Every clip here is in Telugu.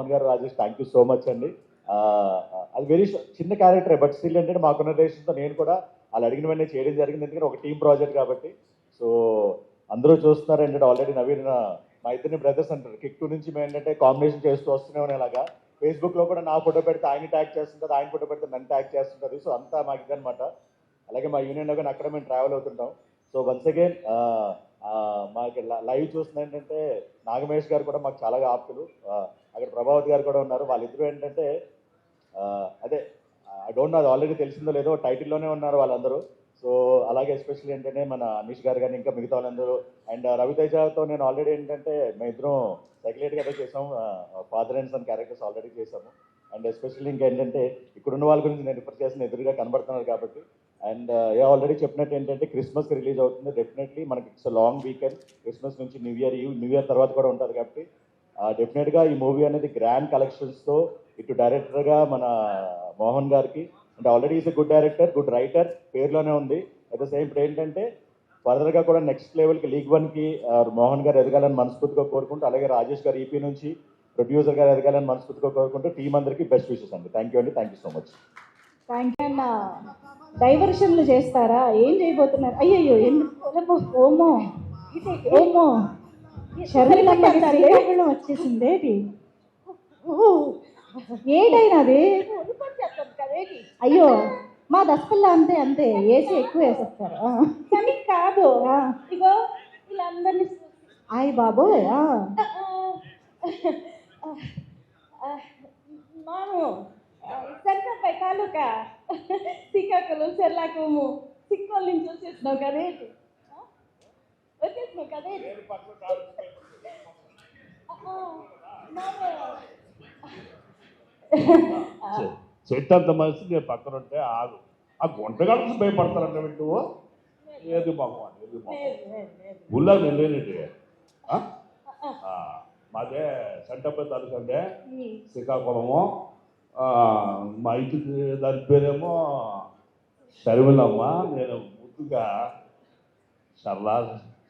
మోహన్ గారు, Rajesh, thank you so much అండి. అది వెరీ చిన్న క్యారెక్టరే, బట్ స్టిల్ ఏంటంటే మాకున్న రిలేషన్తో నేను కూడా వాళ్ళు అడిగిన వెంటనే చేయడం జరిగింది. ఎందుకంటే ఒక టీం ప్రాజెక్ట్ కాబట్టి. సో అందరూ చూస్తున్నారు ఏంటంటే ఆల్రెడీ నవీన్ మా ఇద్దరిని బ్రదర్స్ అంటారు. కిక్ 2 నుంచి మేము ఏంటంటే కాంబినేషన్ చేస్తూ వస్తూనే ఉన్నాలాగా. ఫేస్బుక్లో కూడా నా ఫోటో పెడితే ఆయన ట్యాగ్ చేస్తుంటుంది, ఆయన ఫోటో పెడితే నన్ను ట్యాగ్ చేస్తుంటుంది. సో అంతా మాకు ఇదనమాట. అలాగే మా యూనియన్లో కానీ అక్కడ మేము ట్రావెల్ అవుతుంటాం. సో వన్స్ అగైన్ మాకు లైవ్ చూస్తుంది ఏంటంటే నాగమేష్ గారు కూడా మాకు చాలా ఆప్తులు. అక్కడ ప్రభావతి గారు కూడా ఉన్నారు. వాళ్ళిద్దరూ ఏంటంటే అదే ఐ డోంట్ నో, అది ఆల్రెడీ తెలిసిందో లేదో, టైటిల్లోనే ఉన్నారు వాళ్ళందరూ. సో అలాగే ఎస్పెషల్లీ ఏంటంటే మన అనీష్ గారు కానీ ఇంకా మిగతా వాళ్ళందరూ. అండ్ రవితేజతో నేను ఆల్రెడీ ఏంటంటే మేము ఇద్దరం సెక్యులేట్గా చేసాము, father and son characters already చేసాము. అండ్ ఎస్పెషల్లీ ఇంకా ఏంటంటే ఇక్కడున్న వాళ్ళ గురించి నేను రిఫర్ చేసిన ఎదురుగా కనబడుతున్నారు కాబట్టి. అండ్ ఆల్రెడీ చెప్పినట్టు ఏంటంటే క్రిస్మస్కి రిలీజ్ అవుతుంది. డెఫినెట్లీ మనకి ఇట్స్ లాంగ్ వీకెండ్. క్రిస్మస్ నుంచి న్యూ ఇయర్ తర్వాత కూడా ఉంటుంది కాబట్టి డెఫినెట్గా ఈ మూవీ అనేది గ్రాండ్ కలెక్షన్స్తో ఇటు డైరెక్టర్గా మన మోహన్ గారికి, అంటే already is a good director, good writer, పేరులోనే ఉంది. అట్ ద సేమ్ ఇప్పుడు ఏంటంటే ఫర్దర్గా కూడా నెక్స్ట్ లెవెల్కి లీగ్ 1కి మోహన్ గారు ఎదగాలని మనస్ఫూర్తిగా కోరుకుంటూ, అలాగే రాజేష్ గారు ఈపీ నుంచి ప్రొడ్యూసర్ గారు ఎదగాలని మనస్ఫూర్తిగా కోరుకుంటూ టీం అందరికీ బెస్ట్ విషెస్ అండి. థ్యాంక్ యూ అండి, thank you so much. Thank you అన్న. డైవర్షన్లు చేస్తారా? ఏం చేయబోతున్నారు? అయ్యయ్యో, ఎందుకు? ఓమో ఓమో, షర్మిలమ్మ వచ్చేసింది. ఏటైనది? అయ్యో, మా దసపిల్ల అంతే అంతే, వేసి ఎక్కువ వేసేస్తారు. కానీ కాదు, ఇగో వీళ్ళందరినీ అయ్య బాబోయ్. మాము సరిపై తాలూకా శ్రీకాకుళం చెర్లాకము సిక్కోల నుంచి వచ్చేసినావు కదేంటి? వచ్చేసినావు కదేంటి? చెట్టు అంత మనిషి నేను పక్కన ఉంటే ఆగు. ఆ గుంటగాళ్ళకి భయపడతారంట నువ్వు. ఏది బాగు ఏది ఊళ్ళో నేను లేనండి. మాదే సంటపల్లి తాలూకా అంటే శ్రీకాకుళము. మా ఇంటికి దాని పేరేమో షర్మిలమ్మ. నేను ముద్దుగా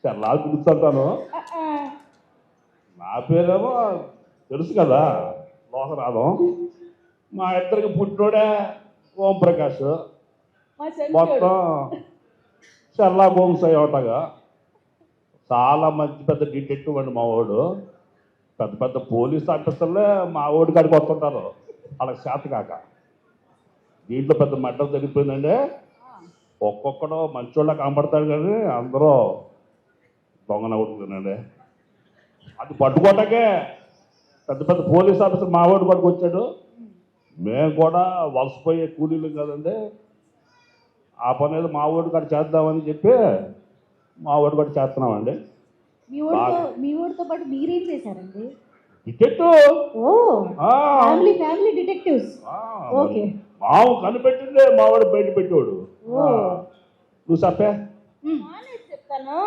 చర్లా పిలుస్తుంటాను. నా పేరేమో తెలుసు కదా, లోకనాథం. మా ఇద్దరికి పుట్టినోడే ఓం ప్రకాష్. మొత్తం చర్లా గోంసాయి ఒకటగా. చాలా మంచి పెద్ద డిటెక్టివ్ అండి మా వాడు. పెద్ద పెద్ద పోలీస్ ఆఫీసర్లే మా ఓడి కాడికి వస్తుంటారు వాళ్ళకి చేత కాక. దీంట్లో పెద్ద మడ్డ జరిగిపోయిందండి. ఒక్కొక్కడు మంచోళ్ళ కనబడతాడు కానీ అందరూ దొంగన అవుతుందండి. అది పట్టుకోవటాకే పెద్ద పెద్ద పోలీస్ ఆఫీసర్ మా ఓడి కాడికి వచ్చాడు. మేము కూడా వలసపోయే కూలీలు కదండి. ఆ పని ఏదో మా ఓడి కాడ చేద్దామని చెప్పి మా ఓడి కాడ చేస్తున్నామండి. మీ ఊరితో పాటు మీరేం చేశారండి? డిటెక్టివ్. Family detectives. ఓకే. మావు కనిపెట్టిందే మావాడు బయట పెట్టేవాడు. నువ్వు చెప్పే చెప్తాను,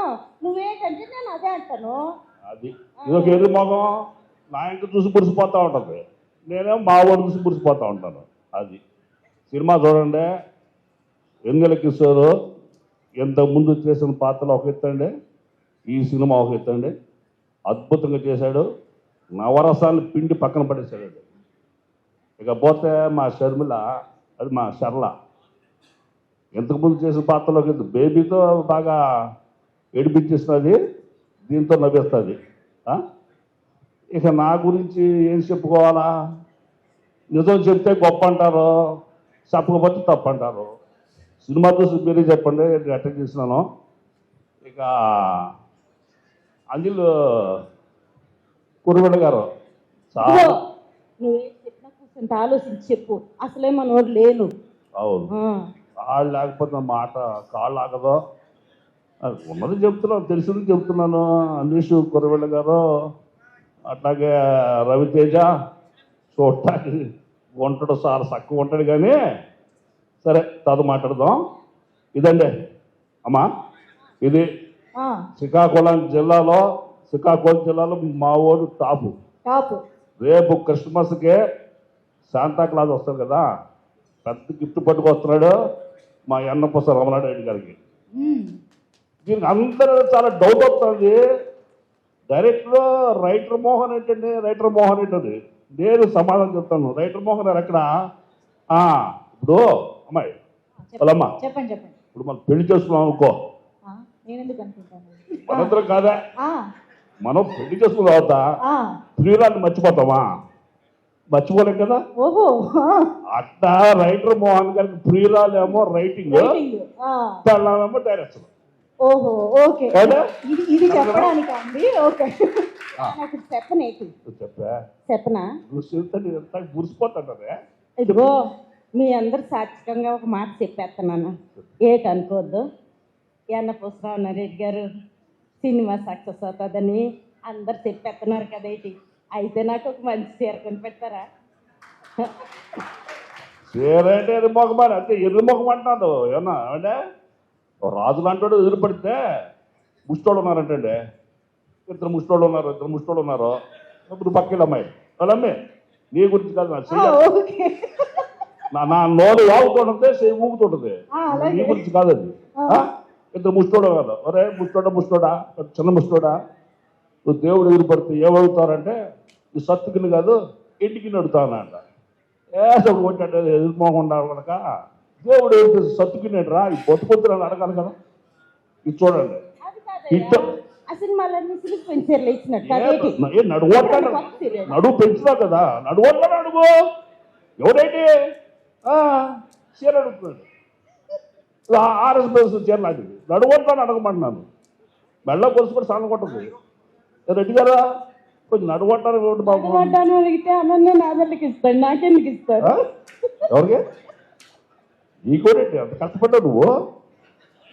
నువ్వేంటంటే నేను అదే అంటాను. అది ఇదొక ఎదురు మొగం నా ఇంటి చూసి పుడిసిపోతూ ఉంటుంది. నేనేమో మా వాడు చూసి పుడిసిపోతూ ఉంటాను. అది సినిమా చూడండి. వెన్నెల కిషోర్ ఇంతకుముందు చేసిన పాత్రలు ఒక ఎత్తండి, ఈ సినిమా ఒక ఎత్తండి. అద్భుతంగా చేశాడు. నవరసాలు పిండి పక్కన పడేశాడు. ఇకపోతే మా షర్మిల, అది మా షర్ల, ఇంతకుముందు చేసిన పాత్రలోకి బేబీతో బాగా ఏడిపించేస్తుంది, దీంతో నవ్విస్తుంది. ఇక నా గురించి ఏం చెప్పుకోవాలా? నిజం చెప్తే గొప్ప అంటారు, చెప్పకపోతే తప్పు అంటారు. సినిమా చూసి మీరే చెప్పండి నేను అటెండ్ చేసినాను. ఇక అందులో కురుగడ గారు చాలా నువ్వేం చెప్పినా కొంచెం ఆలోచించి చెప్పు. అసలే మనోడు లేను. అవును, కాళ్ళు లేకపోతే మాట కాళ్ళు ఆగదు. ఉన్నది చెప్తున్నాను, తెలిసింది చెప్తున్నాను. అనీష్ కురవెళ్ళ గారు, అట్లాగే రవితేజ చూడటానికి ఉంటాడు, చాలా తక్కువ ఉంటాడు. కానీ సరే తర్వాత మాట్లాడదాం. ఇదండి అమ్మా, ఇది శ్రీకాకుళం జిల్లాలో మా ఊరు టాపు. రేపు క్రిస్మస్కే శాంతా క్లాజ్ వస్తారు కదా, పెద్ద గిఫ్ట్ పట్టుకొస్తున్నాడు మా ఎన్నపూస రమణారెడ్డి గారికి. దీనికి అందరూ చాలా డౌట్ వస్తుంది. రైటర్ మోహన్ ఏంటండి? నేను సమాధానం చెప్తాను. రైటర్ మోహన్ గారు ఎక్కడ? ఇప్పుడు అమ్మాయి వాళ్ళమ్మా, చెప్పండి చెప్పండి. ఇప్పుడు మనం పెళ్లి చేసుకున్నాం అనుకో, నేను ఎందుకు అనుకుంటాను? మనందరం కాదా, ఆ, మనం పెళ్లి చేసుకున్న తర్వాత ఆ, ప్రియురాన్ని మర్చిపోతామా? మర్చిపోలేం కదా. ఓహో, అట్లా రైటర్ మోహన్ గారికి ప్రియురాలేమో రైటింగ్, రైటింగ్, పెళ్ళామేమో డైరెక్షన్. ఓహో, ఓకే. అవునా? ఇది చెప్పడానికా అండి? ఓకే. నాకు చెప్పనేటి చెప్పా చెప్పనా? నువ్వు చెప్తే నేను ఎంత మురిసిపోతాడే. ఇదిగో మీ అందరు సాక్షికంగా ఒక మాట చెప్పేస్తున్నాను, ఏటనుకోవద్దు. పుష్పరావు రెడ్డి గారు సినిమా సక్సెస్ అవుతుందని అందరు చెప్పేస్తున్నారు కదేటి, అయితే నాకు ఒక మంచి చీర కొని పెడతారా? చీరంటే ఎర్రమొఖమని అంతే, ఎర్రమొఖం అంటున్నాడు. ఏమన్నా అంటే రాజులు అంటాడు, ఎదురు పడితే ముష్టోళ్ళు ఉన్నారంటండి. ఇద్దరు ముష్టోళ్ళు ఉన్నారు. ఇప్పుడు పక్కన అమ్మాయి వాళ్ళమ్మే, నీ గురించి కాదు, ఓకే. నా నోరు వాగుతుంటుంది, చెయ్యి ఊగుతుంటుంది. అలాగే. నీ గురించి కాదు అది. ఇద్దరు ముష్టోడు కాదు. ఒరే ముష్టోడా, చిన్న ముష్టోడా, నువ్వు దేవుడు ఎదురు పడితే ఏమవుతారంటే ఈ సత్తుకిని కాదు ఇంటికి నడుతానంట. కొట్టాడు ఎదురుమోకుండా కనుక దేవుడు సత్తుకినేట్రా ఈ పొత్తు నన్ను అడగాలి కదా. ఇది చూడండి, అది కాదయ్యా, ఆ సినిమాలన్నీ సిలిక్ పెంచర్లు ఇచ్చినట్టు అదేటి? నడువట్టాడు, నడువు పెంచుతావు కదా, నడువట్టాడు అడుగు. ఎవడైతే చీర అడుగుతున్నాడు, ఆర్ఎస్ చీర లాంటిది, నడువట్టాను అడగమంటున్నాను. మెళ్ళ పొలుసు కూడా సాంగ్ కొట్టదు. రెడ్డి గారా కొంచెం నడువట్టాను బాబు. నడవటాను అడిగితే అనన్య నాదళ్ళకి ఇస్తాడు, నాకెందుకు ఇస్తాడు? ఎవరికి? నీకోరేంటి అంత కష్టపడ్డావు నువ్వు?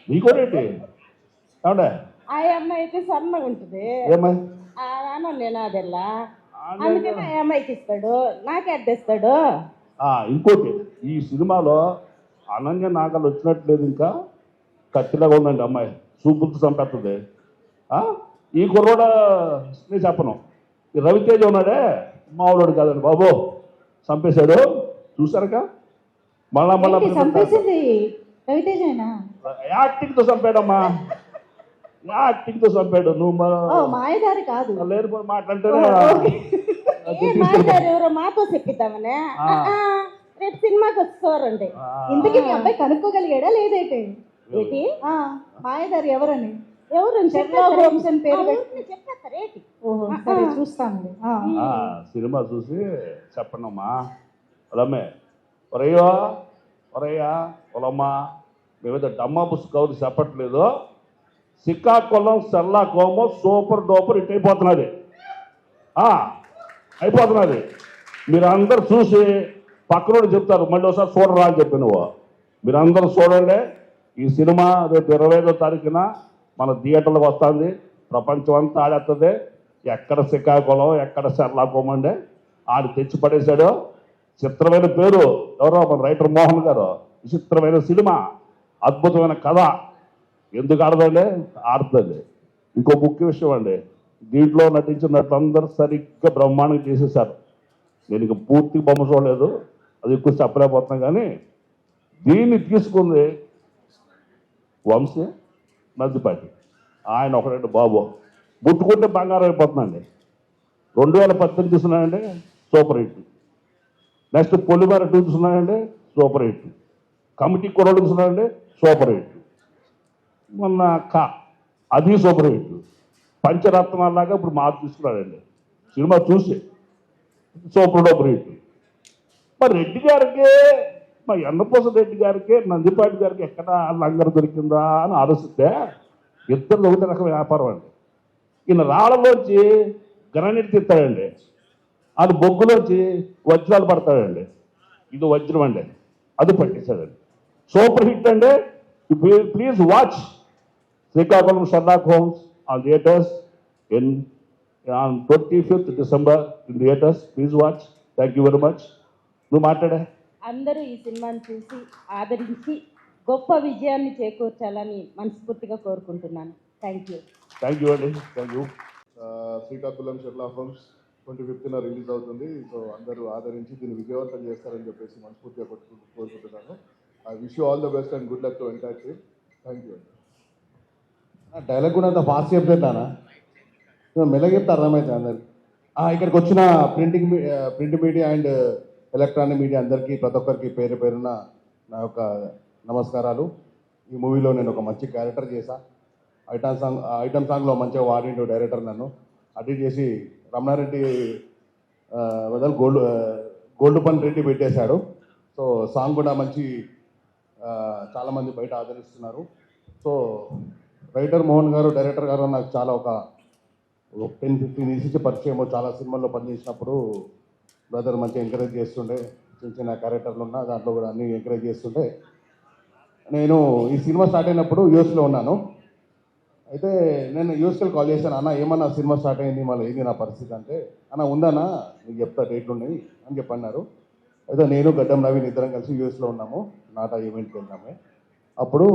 నీకోరేంటి ఏమండే? ఆ అమ్మాయి అయితే సన్నగా ఉంటుంది, ఏమై ఆ అనన్య నాదెల్లా, అందుకని ఆ అమ్మాయికి ఇస్తాడు, నాకే అడ్డేస్తాడు. ఇంకోటి, ఈ సినిమాలో అనన్య నాగలు వచ్చినట్లేదు, ఇంకా కత్తిలాగా ఉందండి అమ్మాయి, చూపులతో చంపేస్తుంది. ఈ కుర్రోడ నేను చెప్పను, ఈ రవితేజ ఉన్నాడే మామూలుడు కాదండి బాబు, చంపేశాడు. చూసారుగా మళ్ళా చంపేసింది రవితేజేనా? యాక్టింగ్తో చంపాడమ్మా, యాక్టింగ్తో చంపాడు. నువ్వు మాయదారి కాదు, లేరు మాట్లాడితేనే మాయదారు ఎవరో మాతో చెప్పిద్దామనే. రేపు సినిమాకి వస్తారండి. ఇంతకీ మీ అబ్బాయి కనుక్కోగలిగాడా లేదైతే? ఏంటి మాయదారి ఎవరని? ఎవరు షెర్లాక్ హోమ్స్ అని పేరు చెప్పేస్తారేటి? ఓహో, సరే చూస్తాను. సినిమా చూసి చెప్పండమ్మా. వాళ్ళమ్మే ఒరయ్యా వాళ్ళమ్మ, మేమైతే డమ్మా పుస్తకాలు చెప్పట్లేదు. Srikakulam Sherlock Holmes super duper hit అయిపోతున్నది. మీరు అందరు చూసి పక్కనోడు చెప్తారు, మళ్ళీ ఒకసారి చూడరా అని చెప్పి నువ్వు. మీరు అందరూ చూడండి. ఈ సినిమా రేపు 25వ తారీఖున మన థియేటర్లకు వస్తుంది. ప్రపంచం అంతా ఆడేస్తుంది. ఎక్కడ శ్రీకాకుళం, ఎక్కడ షెర్లాక్ హోమ్ అండి, ఆడు తెచ్చి పడేశాడు. చిత్రమైన పేరు, ఎవరో మన రైటర్ మోహన్ గారు. విచిత్రమైన సినిమా, అద్భుతమైన కథ. ఎందుకు ఆడదండి? ఆడుతుంది. ఇంకో ముఖ్య విషయం అండి, దీంట్లో నటించినట్లందరూ సరిగ్గా బ్రహ్మాండంగా చేసేసారు. నేను ఇంక పూర్తి బొమ్మ చూడలేదు, అది ఎక్కువ చెప్పలేకపోతున్నాం. కానీ దీన్ని తీసుకుంది వంశీ నద్దిపాటి, ఆయన ఒకరండి బాబు, ముట్టుకుంటే బంగారం అయిపోతుందండి. 2018 చూస్తున్నానండి, సూపర్ హిట్. నెక్స్ట్ పొలిమేర 2 చూస్తున్నానండి, సూపర్ హిట్. కమిటీ కుర్రోడు చూస్తున్నానండి, సూపర్ హిట్. మొన్న అది సూపర్ హిట్. పంచరత్నాలాగా ఇప్పుడు మార్పు తీసుకున్నాడండి. సినిమా చూసి సూపర్ డూపర్ హిట్. మరి రెడ్డి గారికి, మా ఎన్నపోస రెడ్డి గారికి, నందిపాటి గారికి ఎక్కడ లంగర్ దొరికిందా అని ఆలోచిస్తే ఇద్దరు ఒకటి రకం వ్యాపారం అండి. ఈయన రాళ్ళలోంచి గ్రానైట్ తీస్తాడండి, అది బొగ్గులోంచి వజ్రాలు పడతాడండి. ఇది వజ్రం అండి, అది పట్టేశాడండి. సూపర్ హిట్ అండి. Please watch Srikakulam Sherlock homes on theatres on 25th December in theaters. Please watch. Thank you very much. నువ్వు మాట్లాడే అందరూ ఈ సినిమాని చూసి ఆదరించి గొప్ప విజయాన్ని చేకూర్చాలని మనస్ఫూర్తిగా కోరుకుంటున్నాను. థ్యాంక్ యూ అండి. Thank you. Srikakulam Sherlock homes 25th release అవుతుంది. సో అందరూ ఆదరించి దీన్ని విజయవంతం చేస్తారని చెప్పేసి మనస్ఫూర్తిగా కోరుకుంటున్నాను. I wish you all the best and good luck to entire team. Thank you. Dialogue కూడా అంత ఫాస్ట్ చెప్తానా, మెల్లగా చెప్తే అర్థమవుతుంది అందరికి. ఇక్కడికి వచ్చిన print media and electronic media అందరికీ ప్రతి ఒక్కరికి పేరు పేరున నా యొక్క నమస్కారాలు. ఈ మూవీలో నేను ఒక మంచి క్యారెక్టర్ చేశా. ఐటమ్ సాంగ్లో మంచిగా వాడిండు డైరెక్టర్. నన్ను అడిట్ చేసి రమణారెడ్డి బదులు గోల్డ్ పన్ రెడ్డి పెట్టేశాడు. సో సాంగ్ కూడా మంచి చాలామంది బయట ఆదరిస్తున్నారు. సో రైటర్ మోహన్ గారు, డైరెక్టర్ గారు నాకు చాలా ఒక 10-15 ఇయర్స్ నుంచి పరిచయము. చాలా సినిమాల్లో పనిచేసినప్పుడు బ్రదర్ మంచిగా ఎంకరేజ్ చేస్తుండే. చిన్న చిన్న క్యారెక్టర్లు ఉన్నా దాంట్లో కూడా అన్ని ఎంకరేజ్ చేస్తుండే. నేను ఈ సినిమా స్టార్ట్ అయినప్పుడు యూఎస్లో ఉన్నాను. అయితే నేను యూఎస్కి కాల్ చేశాను, అన్న ఏమన్నా సినిమా స్టార్ట్ అయింది, మళ్ళీ ఏంది నా పరిస్థితి అంటే, అన్న ఉందన్నా నీకు చెప్తా డేట్లు ఉన్నాయి అని చెప్పన్నారు. అయితే నేను గడ్డం నవీన్ ఇద్దరం కలిసి యూఎస్లో ఉన్నాము. నాటా ఈవెంట్కి వెళ్ళాము. అప్పుడు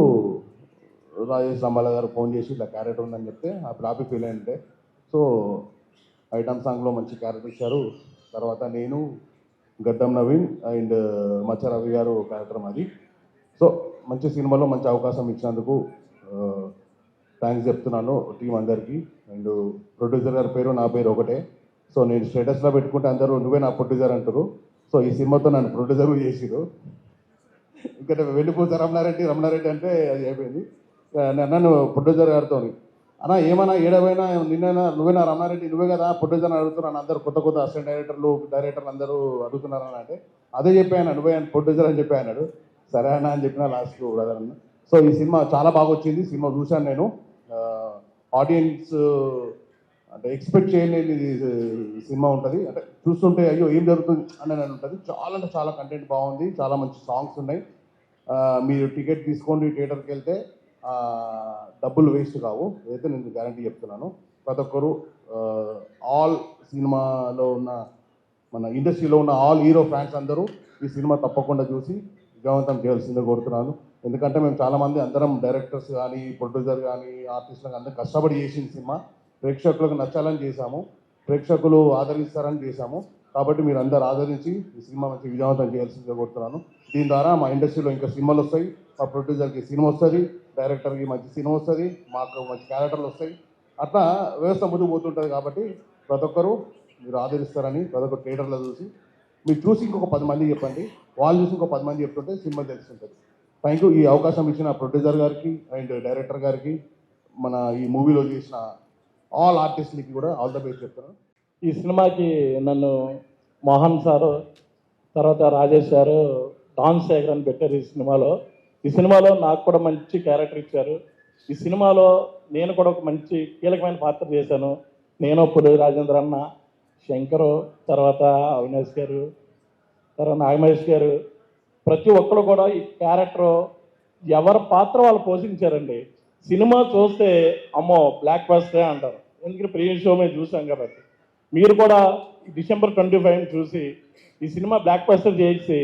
రాజేష్ రంబాల గారు ఫోన్ చేసి ఇలా క్యారెక్టర్ ఉందని చెప్తే అప్పుడు హ్యాపీ ఫీల్ అయింటే. సో ఐటమ్ సాంగ్లో మంచి క్యారెక్టర్ ఇచ్చారు. తర్వాత నేను, గడ్డం నవీన్ అండ్ మచ్చ రవి గారు క్యారెక్టర్ మాది. సో మంచి సినిమాలో మంచి అవకాశం ఇచ్చినందుకు థ్యాంక్స్ చెప్తున్నాను టీం అందరికీ. అండ్ ప్రొడ్యూసర్ గారి పేరు నా పేరు ఒకటే. సో నేను స్టేటస్లో పెట్టుకుంటే అందరూ నువ్వే నా ప్రొడ్యూసర్ అంటారు. సో ఈ సినిమాతో నన్ను ప్రొడ్యూసర్ చేసిరు. ఇంకా వెళ్ళిపోతే రమణారెడ్డి అంటే అది అయిపోయింది. నన్ను ప్రొడ్యూసర్ గారితో అన్న ఏమన్నా ఏడవైనా నిన్నైనా నువ్వేనా రమణారెడ్డి, నువ్వే కదా ప్రొడ్యూసర్ అడుగుతున్నాను, అందరూ కొత్త అసిస్టెంట్ డైరెక్టర్లు అందరూ అడుగుతున్నారని అంటే అదే చెప్పాను, నువ్వే ప్రొడ్యూసర్ అని చెప్పి అన్నాడు. సరే అన్న అని చెప్పిన లాస్ట్ బ్రదర్ అన్న. సో ఈ సినిమా చాలా బాగా వచ్చింది. సినిమా చూశాను నేను. ఆడియన్స్ అంటే ఎక్స్పెక్ట్ చేయలేని సినిమా ఉంటుంది. అంటే చూస్తుంటే అయ్యో ఏం జరుగుతుంది అని ఉంటుంది. చాలా అంటే చాలా కంటెంట్ బాగుంది. చాలా మంచి సాంగ్స్ ఉన్నాయి. మీరు టికెట్ తీసుకోండి, థియేటర్కి వెళ్తే డబ్బులు వేస్ట్ కావు. ఏదైతే నేను గ్యారంటీ చెప్తున్నాను. ప్రతి ఒక్కరు ఆల్ సినిమాలో ఉన్న మన ఇండస్ట్రీలో ఉన్న ఆల్ హీరో ఫ్యాన్స్ అందరూ ఈ సినిమా తప్పకుండా చూసి విజయవంతం చేయాల్సిందే కోరుతున్నాను. ఎందుకంటే మేము చాలామంది అందరం డైరెక్టర్స్ కానీ, ప్రొడ్యూసర్ కానీ, ఆర్టిస్టులు కానీ అందరం కష్టపడి చేసిన సినిమా ప్రేక్షకులకు నచ్చాలని చేశాము. ప్రేక్షకులు ఆదరిస్తారని చేశాము. కాబట్టి మీరు అందరు ఆదరించి ఈ సినిమా మంచి విజయవంతం చేయాల్సిందిగా కోరుతున్నాను. దీని ద్వారా మా ఇండస్ట్రీలో ఇంకా సినిమాలు వస్తాయి. మా ప్రొడ్యూసర్కి సినిమా వస్తుంది, డైరెక్టర్కి మంచి సినిమా వస్తుంది, మాకు మంచి క్యారెక్టర్లు వస్తాయి. అట్లా వ్యవస్థ ముందుకు పోతుంటుంది. కాబట్టి ప్రతి ఒక్కరూ మీరు ఆదరిస్తారని ప్రతి ఒక్క థియేటర్లో చూసి మీరు చూసి ఇంకొక 10 మంది చెప్పండి, వాళ్ళు చూసి ఇంకొక 10 మంది చెప్తుంటే సినిమా తెలుస్తుంటుంది. Thank you. ఈ అవకాశం ఇచ్చిన ప్రొడ్యూసర్ గారికి అండ్ డైరెక్టర్ గారికి, మన ఈ మూవీలో చేసిన ఆల్ ఆర్టిస్టులకి కూడా ఆల్ ద బెస్ట్ చెప్తున్నాను. ఈ సినిమాకి నన్ను మోహన్ సారు, తర్వాత రాజేష్ గారు డాన్ శేఖర్ అని పెట్టారు ఈ సినిమాలో. ఈ సినిమాలో నాకు కూడా మంచి క్యారెక్టర్ ఇచ్చారు. ఈ సినిమాలో నేను కూడా ఒక మంచి కీలకమైన పాత్ర చేశాను. నేను పులి రాజేంద్ర అన్న, శంకరు, తర్వాత అవినాష్ గారు, తర్వాత నాగమహేష్ గారు, ప్రతి ఒక్కరు కూడా ఈ క్యారెక్టర్ ఎవరి పాత్ర వాళ్ళు పోషించారండి. సినిమా చూస్తే అమ్మో బ్లాక్ బస్టరే అంటారు. ఎందుకంటే ప్రీవియస్ షో మీద చూసాం కాబట్టి. మీరు కూడా December 25 చూసి ఈ సినిమా బ్లాక్ బస్టర్ చేసి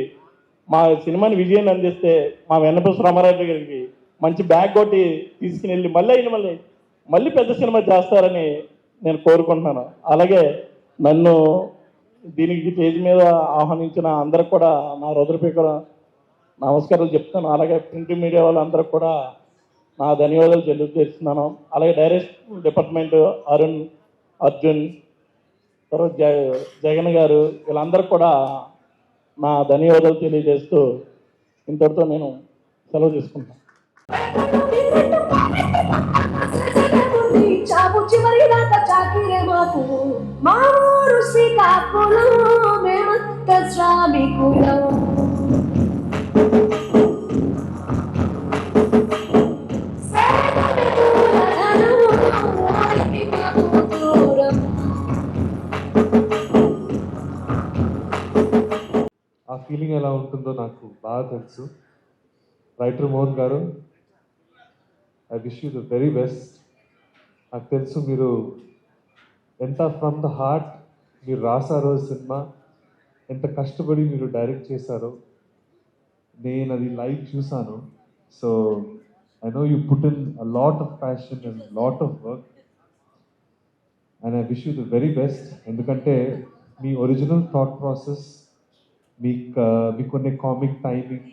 మా సినిమాని విజయాన్ని అందిస్తే మా వెన్నపూస రామారెడ్డి గారికి మంచి బ్యాగ్ కొట్టి తీసుకుని వెళ్ళి మళ్ళీ పెద్ద సినిమా చేస్తారని నేను కోరుకుంటున్నాను. అలాగే నన్ను దీనికి స్టేజ్ మీద ఆహ్వానించిన అందరికి కూడా నా హృదయపూర్వక నమస్కారాలు చెప్తాను. అలాగే ప్రింట్ మీడియా వాళ్ళందరికీ కూడా నా ధన్యవాదాలు తెలియజేస్తున్నాను. అలాగే డైరెక్షన్ డిపార్ట్మెంట్ అర్జున్, తర్వాత జగన్ గారు, వీళ్ళందరికీ కూడా నా ధన్యవాదాలు తెలియజేస్తూ ఇంతటితో నేను సెలవు తీసుకుంటాను. చాపు చివరి దాకా చాకిరే మాకు మా ఊరు శ్రీకాకుళం మేమంత శ్రామికులం. ఆ ఫీలింగ్ ఎలా ఉంటుందో నాకు బాగా తెలుసు. రైటర్ మోహన్ గారు, I wish you the very best. నాకు తెలుసు మీరు ఎంత ఫ్రమ్ ద హార్ట్ మీరు రాశారో సినిమా, ఎంత కష్టపడి మీరు డైరెక్ట్ చేశారో నేను అది లైవ్ చూసాను. So I know you put in a lot of passion and lot of work and I wish you the very best. ఎందుకంటే మీ ఒరిజినల్ థాట్ ప్రాసెస్, మీకున్న కామిక్ టైమింగ్,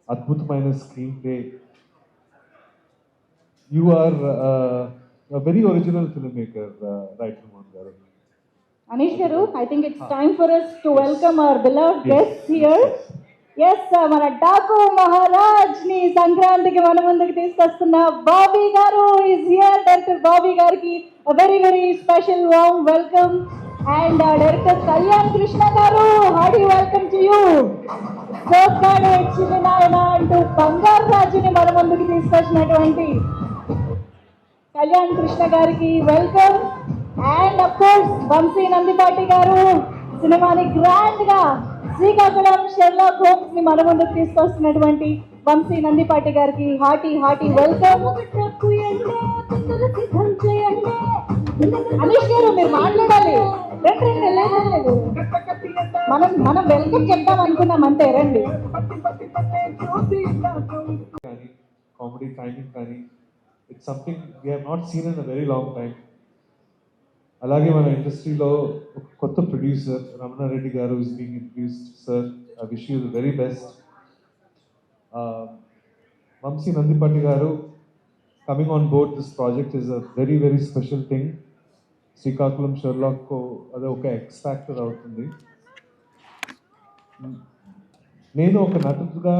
అద్భుతమైన screenplay, you are very original film maker writer Mohan garu. Anish garu, I think it's time for us to welcome our beloved guests here. Yes, మన డాకు మహారాజ్ ని సంక్రాంతికి మన ముందుకు తీసుకొస్తున్న బాబీ గారు ఇస్ హియర్. డైరెక్టర్ బాబీ గారికి very very special warm welcome. And director Kalyan Krishna గారు, hearty welcome to you. Soggade Chinninayana అంటూ బంగారు రాజుని మన ముందుకు తీసుకొచ్చినటువంటి కళ్యాణ్ కృష్ణ గారికి welcome. And of course Vamsi Nandipati గారు సినిమాని గ్రాండ్ గా శ్రీకాకుళం షెర్లాక్ హోమ్స్ ని మన ముందుకు తీసుకొస్తున్నటువంటి వంశీ నందిపాటి గారికి హార్టీ హార్టీ వెల్కమ్. అనీష్ గారు మీరు మాట్లాడాలి. రండి లేదు మనం వెల్కమ్ చెప్దాం అనుకున్నాం అంతే, రండి. కానీ కామెడీ టైమింగ్ కానీ it's something we have not seen in a very long time. అలాగే మన ఇండస్ట్రీలో ఒక కొత్త ప్రొడ్యూసర్ రమణారెడ్డి గారు is being introduced. Sir I wish you the very best. Vamsi Nandipati గారు coming on board this project is a very very special thing. Srikakulam Sherlock అదే ఒక ఎక్స్ ఫ్యాక్టర్ అవుతుంది. నేను ఒక నటుడుగా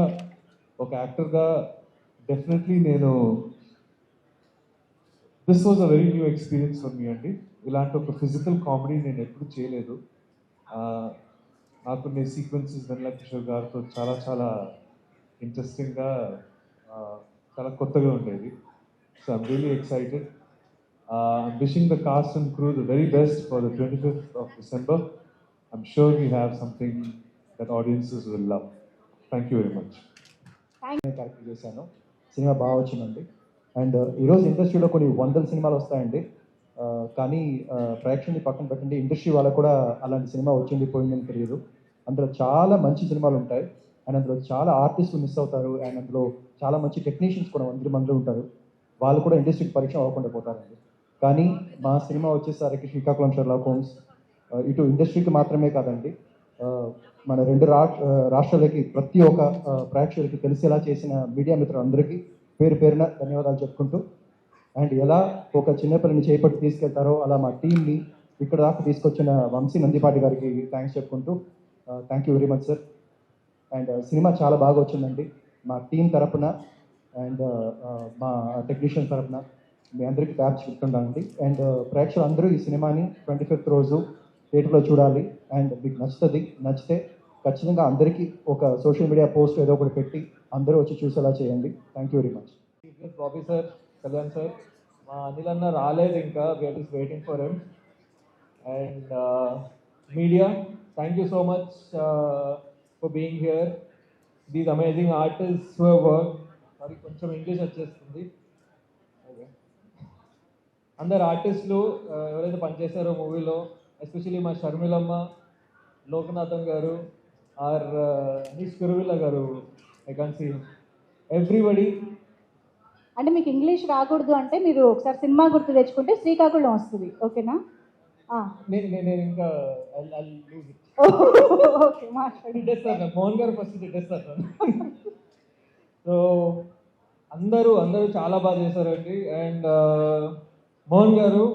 ఒక యాక్టర్గా definitely this was a very new experience for me అండి. ఇలాంటి ఒక ఫిజికల్ కామెడీ నేను ఎప్పుడు చేయలేదు. నాకున్న సీక్వెన్సెస్ వెన్నెల కిషోర్ గారితో చాలా చాలా ఇంట్రెస్టింగ్గా చాలా కొత్తగా ఉండేది. So I'm really excited. I'm wishing the cost and crew the very best for the 25th of December. I'm sure we have something that audiences will love. Thank you very much. Character చేశాను. సినిమా బాగా వచ్చిందండి. అండ్ ఈరోజు ఇండస్ట్రీలో కొన్ని వందల సినిమాలు వస్తాయండి. కానీ ప్రేక్షకుని పక్కన పెట్టండి, ఇండస్ట్రీ వాళ్ళకు కూడా అలాంటి సినిమా వచ్చింది పోయిందని తెలియదు. అందులో చాలా మంచి సినిమాలు ఉంటాయి అండ్ అందులో చాలా ఆర్టిస్టులు మిస్ అవుతారు అండ్ అందులో చాలా మంచి టెక్నీషియన్స్ కూడా 100 మంది ఉంటారు. వాళ్ళు కూడా ఇండస్ట్రీకి పరిచయం అవ్వకుండా పోతారండి. కానీ మా సినిమా వచ్చేసరికి శ్రీకాకుళం షెర్లాక్ హోమ్స్ ఇటు ఇండస్ట్రీకి మాత్రమే కాదండి, మన 2 రాష్ట్రాలకి ప్రతి ఒక్క ప్రేక్షకులకి తెలిసేలా చేసిన మీడియా మిత్రులందరికీ పేరు పేరున ధన్యవాదాలు చెప్పుకుంటూ, అండ్ ఎలా ఒక చిన్నపిల్లని చేపట్టి తీసుకెళ్తారో అలా మా టీంని ఇక్కడ దాకా తీసుకొచ్చిన వంశీ నందిపాటి గారికి థ్యాంక్స్ చెప్పుకుంటూ, thank you very much sir. And cinema చాలా బాగా వచ్చిందండి. మా టీం తరపున అండ్ మా టెక్నీషియన్ తరపున మీ అందరికీ థ్యాంక్స్ చెప్తుంటానండి. అండ్ ప్రేక్షకులు అందరూ ఈ సినిమాని 25th రోజు థియేటర్లో చూడాలి. అండ్ మీకు నచ్చితే ఖచ్చితంగా అందరికీ ఒక సోషల్ మీడియా పోస్ట్ ఏదో ఒకటి పెట్టి అందరూ వచ్చి చూసేలా చేయండి. Thank you very much. Bobby sir, Kalyan sir, మా అనిల్ అన్న రాలేదు ఇంకా, we are is waiting for him. And media, thank you so much for being here. These amazing artist who have work. మరి కొంచెం ఇంగ్లీష్ వచ్చేస్తుంది. అందరు ఆర్టిస్టులు ఎవరైతే పనిచేశారో మూవీలో, ఎస్పెషలీ మా షర్మిలమ్మ, లోకనాథన్ గారు, ఆర్ అనీష్ కురువిల్ల గారు, ఐ కాన్ సీ ఎవ్రీబడి. అంటే మీకు ఇంగ్లీష్ రాకూడదు అంటే మీరు ఒకసారి సినిమా గుర్తు తెచ్చుకుంటే శ్రీకాకుళం వస్తుంది, ఓకేనా? నేను ఇంకా ఓకే, మాట్లాడి తిట్టేస్తాను, మోహన్ గారు ఫస్ట్ తిట్టేస్తారు. సో అందరూ చాలా బాగా చేశారండి. అండ్ మోహన్ గారు,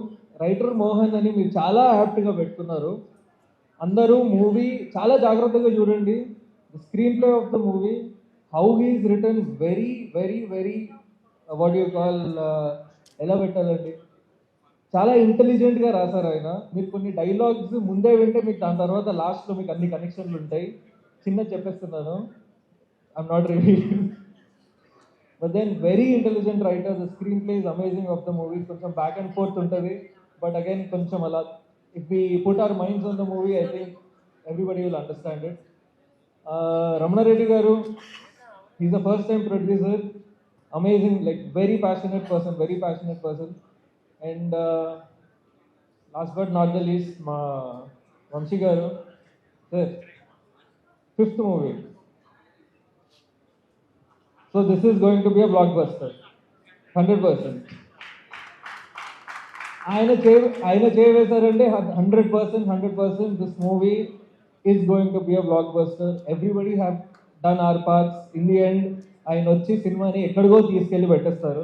రైటర్ మోహన్ అని మీరు చాలా యాప్ట్గా పెట్టుకున్నారు. అందరూ మూవీ చాలా జాగ్రత్తగా చూడండి. The screenplay of the movie, how he's return very very very what you call, ఎలా పెట్టాలండి, చాలా ఇంటెలిజెంట్గా రాశారు ఆయన. మీరు కొన్ని డైలాగ్స్ ముందే వింటే మీకు దాని తర్వాత లాస్ట్లో మీకు అన్ని కనెక్షన్లు ఉంటాయి. చిన్న చెప్పేస్తున్నాను, I'm not revealing. But then very intelligent writer. The screenplay is amazing of the movie. కొంచెం బ్యాక్ అండ్ ఫోర్త్ ఉంటుంది, బట్ అగైన్ కొంచెం అలా if we put our minds on the movie, I think everybody will understand it. Ramana Reddy గారు, he's the first time producer. Amazing, like very passionate person. And last but not the least, ma Vamshi garu, sir, 5th movie. So this is going to be a blockbuster, 100%. ఆయన చేయవేశారంటే 100% this movie is going to be a blockbuster. Everybody have done our parts. In the end, ఆయన వచ్చి సినిమాని ఎక్కడికో తీసుకెళ్ళి పెట్టేస్తారు.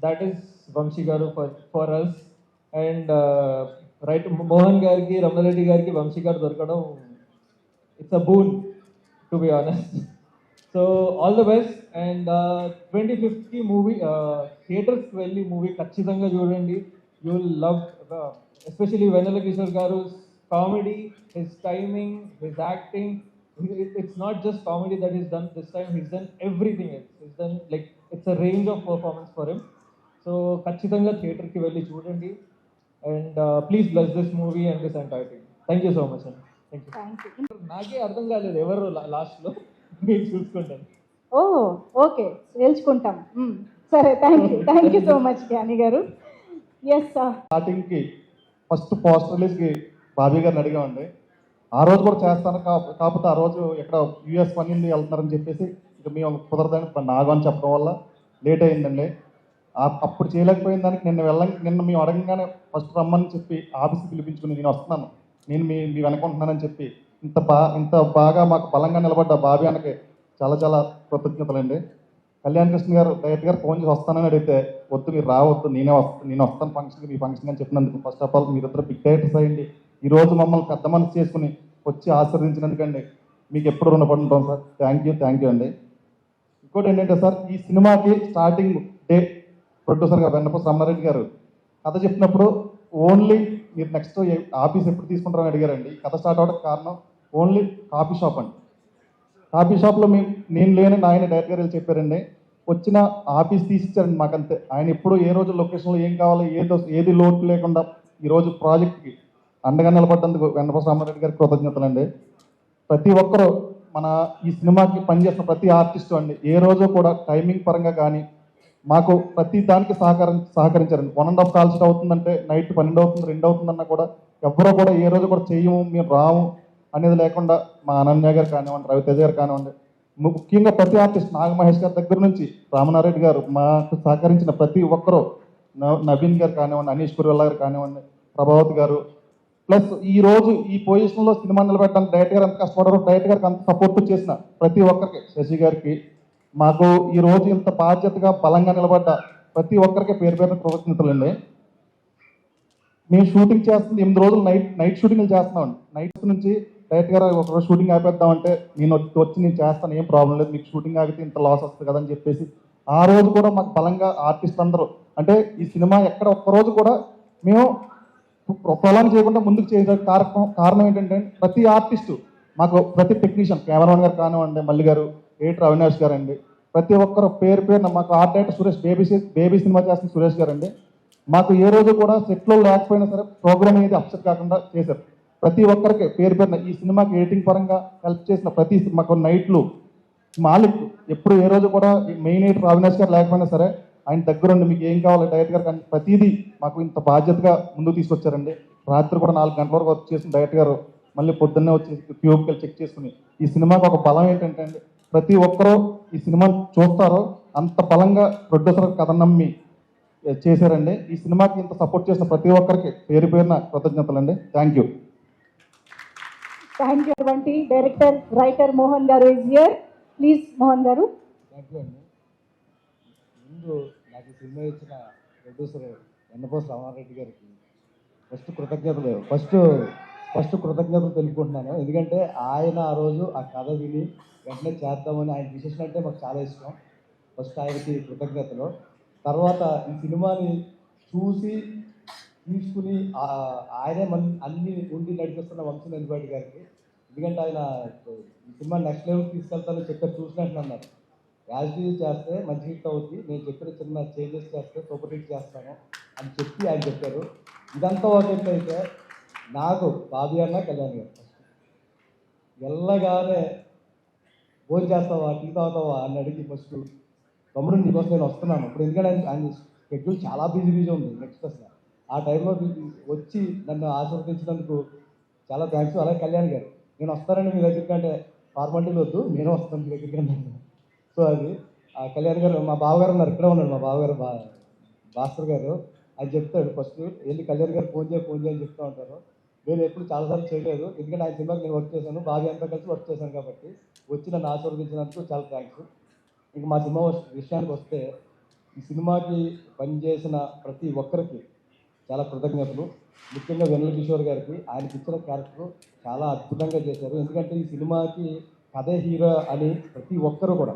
దట్ ఈస్ వంశీ గారు for us. And right Mohan గారికి, రమణారెడ్డి గారికి, వంశీ గారు దొరకడం it's a boon to be honest. So all the best. And 25th movie థియేటర్స్కి వెళ్ళి మూవీ ఖచ్చితంగా చూడండి. You will love, especially Vennela Kishore గారు comedy, his timing, his acting. It's not just comedy that he's done this time, he's done everything else. He's done like it's a range of performance for him. So ఖచ్చితంగా థియేటర్కి వెళ్ళి చూడండి. And please bless this movie and this entire team. Thank you so much అండి. Thank you. Thank you. నాకే అర్థం కాలేదు ఎవరు లాస్ట్లో, మీరు చూసుకుంటాను. ఓ ఓకే, తేల్చుకుంటాం. సరే, thank you so much Gnani గారు. Yes sir. స్టార్టింగ్కి ఫస్ట్ పోస్టర్ రిలీజ్కి బాబీ గారిని అడిగామండి. ఆ రోజు కూడా చేస్తాను కాకపోతే ఆ రోజు ఎక్కడ యూఎస్ పని ఉంది వెళ్తున్నారని చెప్పేసి ఇక మేము కుదరదని నాగు అని చెప్పడం వల్ల లేట్ అయిందండి. అప్పుడు చేయలేకపోయిన దానికి నిన్న మేము అడగగానే ఫస్ట్ రమ్మని చెప్పి ఆఫీస్కి పిలిపించుకుని నేను వస్తున్నాను, నేను మీ వెనకుంటున్నానని చెప్పి ఇంత బాగా మాకు బలంగా నిలబడ్డ బాబీ అన్నకి చాలా చాలా కృతజ్ఞతలండి. కళ్యాణ్ కృష్ణ గారు డైరెక్ట్ గారు ఫోన్ చేసి వస్తానని అడిగితే వద్దు మీరు రావద్దు, నేను వస్తాను ఫంక్షన్కి, మీ ఫంక్షన్ అని చెప్పినందుకు ఫస్ట్ ఆఫ్ ఆల్ మీరిద్దరు బిగ్ డైరెక్టర్స్ అయ్యండి ఈరోజు మమ్మల్ని పెద్ద మనసు చేసుకుని వచ్చి ఆశీర్వదించినందుకండి మీకు ఎప్పుడు రుణపడి ఉంటాం సార్. థ్యాంక్ యూ అండి. ఇంకోటి ఏంటంటే సార్, ఈ సినిమాకి స్టార్టింగ్ డే ప్రొడ్యూసర్ గారు వెన్నపూస రమణారెడ్డి గారు కథ చెప్పినప్పుడు ఓన్లీ మీరు నెక్స్ట్ ఆఫీస్ ఎప్పుడు తీసుకుంటారని అడిగారండి. కథ స్టార్ట్ అవ్వడానికి కారణం ఓన్లీ కాఫీ షాప్ అండి. కాఫీ షాప్లో నేను లేని ఆయన డైరెక్టర్ గారు చెప్పారండి, వచ్చిన ఆఫీస్ తీసిచ్చారండి మాకంతే. ఆయన ఎప్పుడు ఏ రోజు లొకేషన్లో ఏం కావాలో ఏది లోటు లేకుండా ఈరోజు ప్రాజెక్ట్కి అండగా నిలబడ్డందుకు వెన్నపూస రమణారెడ్డి గారికి కృతజ్ఞతలండి. ప్రతి ఒక్కరూ మన ఈ సినిమాకి పనిచేసిన ప్రతి ఆర్టిస్టు అండి ఏ రోజు కూడా టైమింగ్ పరంగా కానీ మాకు ప్రతి దానికి సహకరించారండి. 1.5 కాల్స్ అవుతుందంటే నైట్ 12 అవుతుంది 2 అవుతుందన్నా కూడా ఎవరో కూడా ఏ రోజు కూడా చెయ్యము మేము రాము అనేది లేకుండా మా అనన్య గారు కానివ్వండి, రవితేజ గారు కానివ్వండి, ముఖ్యంగా ప్రతి ఆర్టిస్ట్ నాగమహేష్ గారి దగ్గర నుంచి రామనారెడ్డి గారు మాకు సహకరించిన ప్రతి ఒక్కరూ, నవీన్ గారు కానివ్వండి, అనీష్ కుర్వెల్ల గారు కానివ్వండి, ప్రభావతి గారు, ప్లస్ ఈ రోజు ఈ పొజిషన్లో సినిమా నిలబెట్టడానికి డైరెక్టర్ గారు ఎంత కష్టపడారో డైరెక్టర్ గారికి అంత సపోర్ట్ చేసిన ప్రతి ఒక్కరికి, శశి గారికి, మాకు ఈ రోజు ఇంత బాధ్యతగా బలంగా నిలబడ్డ ప్రతి ఒక్కరికి పేరు కృతజ్ఞతలండి. మేము షూటింగ్ చేస్తుంది 8 రోజులు నైట్ షూటింగ్లు చేస్తున్నామండి. నైట్ నుంచి డైరెక్టర్ గారు ఒకరోజు షూటింగ్ ఆపేద్దామంటే నేను చేస్తాను, ఏం ప్రాబ్లం లేదు, మీకు షూటింగ్ ఆగితే ఇంత లాస్ వస్తుంది కదని చెప్పేసి ఆ రోజు కూడా మాకు బలంగా ఆర్టిస్ట్ అందరూ, అంటే ఈ సినిమా ఎక్కడ ఒక్కరోజు కూడా మేము పొలాన్ని చేయకుండా ముందుకు చేయడానికి కారణం ఏంటంటే ప్రతి ఆర్టిస్టు మాకు, ప్రతి టెక్నీషియన్ కెమెరామెన్ గారు కానివ్వండి, మల్లి గారు, ఎడిటర్ అవినాష్ గారు అండి, ప్రతి ఒక్కరు పేరున మాకు art director Suresh, baby cinema చేస్తున్న సురేష్ గారు అండి, మాకు ఏ రోజు కూడా సెట్లో లేకపోయినా సరే ప్రోగ్రామ్ అనేది అప్సెట్ కాకుండా చేశారు. ప్రతి ఒక్కరికి పేరున ఈ సినిమాకి ఎడిటింగ్ పరంగా హెల్ప్ చేసిన ప్రతి మాకు నైట్లు మాలిక్ ఎప్పుడు ఏ రోజు కూడా మెయిన్ ఎడిటర్ అవినాష్ గారు లేకపోయినా సరే ఆయన దగ్గరుండి మీకు ఏం కావాలి డైరెక్టర్ గారు కానీ ప్రతిదీ మాకు ఇంత బాధ్యతగా ముందుకు తీసుకొచ్చారండి. రాత్రి కూడా 4 గంటల వరకు వర్క్ చేసిన డైరెక్టర్ గారు మళ్ళీ పొద్దున్నే వచ్చి క్యూబ్కి చెక్ చేసుకుని ఈ సినిమాకి ఒక బలం ఏంటంటే అండి ప్రతి ఒక్కరూ ఈ సినిమాని చూస్తారో అంత బలంగా ప్రొడ్యూసర్ కథ నమ్మి చేశారండి. ఈ సినిమాకి ఇంత సపోర్ట్ చేసిన ప్రతి ఒక్కరికి పేరున కృతజ్ఞతలండి. Thank you. అటువంటి డైరెక్టర్ రైటర్ మోహన్ గారు ఇస్ హియర్. ప్లీజ్ మోహన్ గారు. థ్యాంక్ యూ అండి. ముందు నాకు సినిమా ఇచ్చిన ప్రొడ్యూసర్ వెన్నపూస రామారెడ్డి గారికి ఫస్ట్ కృతజ్ఞతలు తెలుపుకుంటున్నాను. ఎందుకంటే ఆయన ఆ రోజు ఆ కథ విని వెంటనే చేద్దామని ఆయన డిసిషన్ అంటే మాకు చాలా ఇష్టం. ఫస్ట్ ఆయనకి కృతజ్ఞతలు. తర్వాత ఈ సినిమాని చూసి తీసుకుని ఆయనే అన్ని ఉండి నడిపిస్తున్న వంశీ నందిపాటి గారికి, ఎందుకంటే ఆయన ఈ సినిమా నెక్స్ట్ లెవెల్కి తీసుకెళ్తానని చెప్పారు, చూసినట్టు అన్నారు. యాజిటీజ్ చేస్తే మంచి హిట్ అవుతుంది, నేను చెప్పిన చిన్న చేంజెస్ చేస్తే సూపర్ హిట్ చేస్తాను అని చెప్పి ఆయన చెప్పారు. ఇదంతా ఒక ఎత్తు అయితే నాకు బాబీ అన్న కళ్యాణ్ గారు వెళ్ళగానే ఫోన్ చేస్తావా, టీ తాగుతావా అని అడిగి ఫస్ట్ తమ్ముడు నీకోసం నేను వస్తున్నాను ఇప్పుడు, ఎందుకంటే ఆయన షెడ్యూల్ చాలా బిజీ ఉంది నెక్స్ట్ అసలు ఆ టైంలో వచ్చి నన్ను ఆశీర్వదించినందుకు చాలా థ్యాంక్స్. అలాగే కళ్యాణ్ గారు నేను వస్తానని మీ దగ్గరికి, అంటే ఫార్మాలిటీలు వద్దు నేను వస్తాను మీ దగ్గరికి అన్నాను. సో అది కళ్యాణ్ గారు మా బావగారు ఉన్నారు, ఇక్కడే ఉన్నాడు మా బావగారు భాస్కర్ గారు. ఆయన చెప్తాడు ఫస్ట్ వెళ్ళి కళ్యాణ్ గారు ఫోన్ చేయని చెప్తూ ఉంటారు. నేను ఎప్పుడు చాలాసార్లు చేయలేదు, ఎందుకంటే ఆయన సినిమాకి నేను వర్క్ చేశాను, బాగా అంతా కలిసి వర్క్ చేశాను కాబట్టి వచ్చి నన్ను ఆశీర్వదించినందుకు చాలా థ్యాంక్స్. ఇంక మా సినిమా విషయానికి వస్తే ఈ సినిమాకి పనిచేసిన ప్రతి ఒక్కరికి చాలా కృతజ్ఞతలు. ముఖ్యంగా వెన్నెల కిషోర్ గారికి ఆయనకి ఇచ్చిన క్యారెక్టర్ చాలా అద్భుతంగా చేశారు. ఎందుకంటే ఈ సినిమాకి కథే హీరో అని ప్రతి ఒక్కరూ కూడా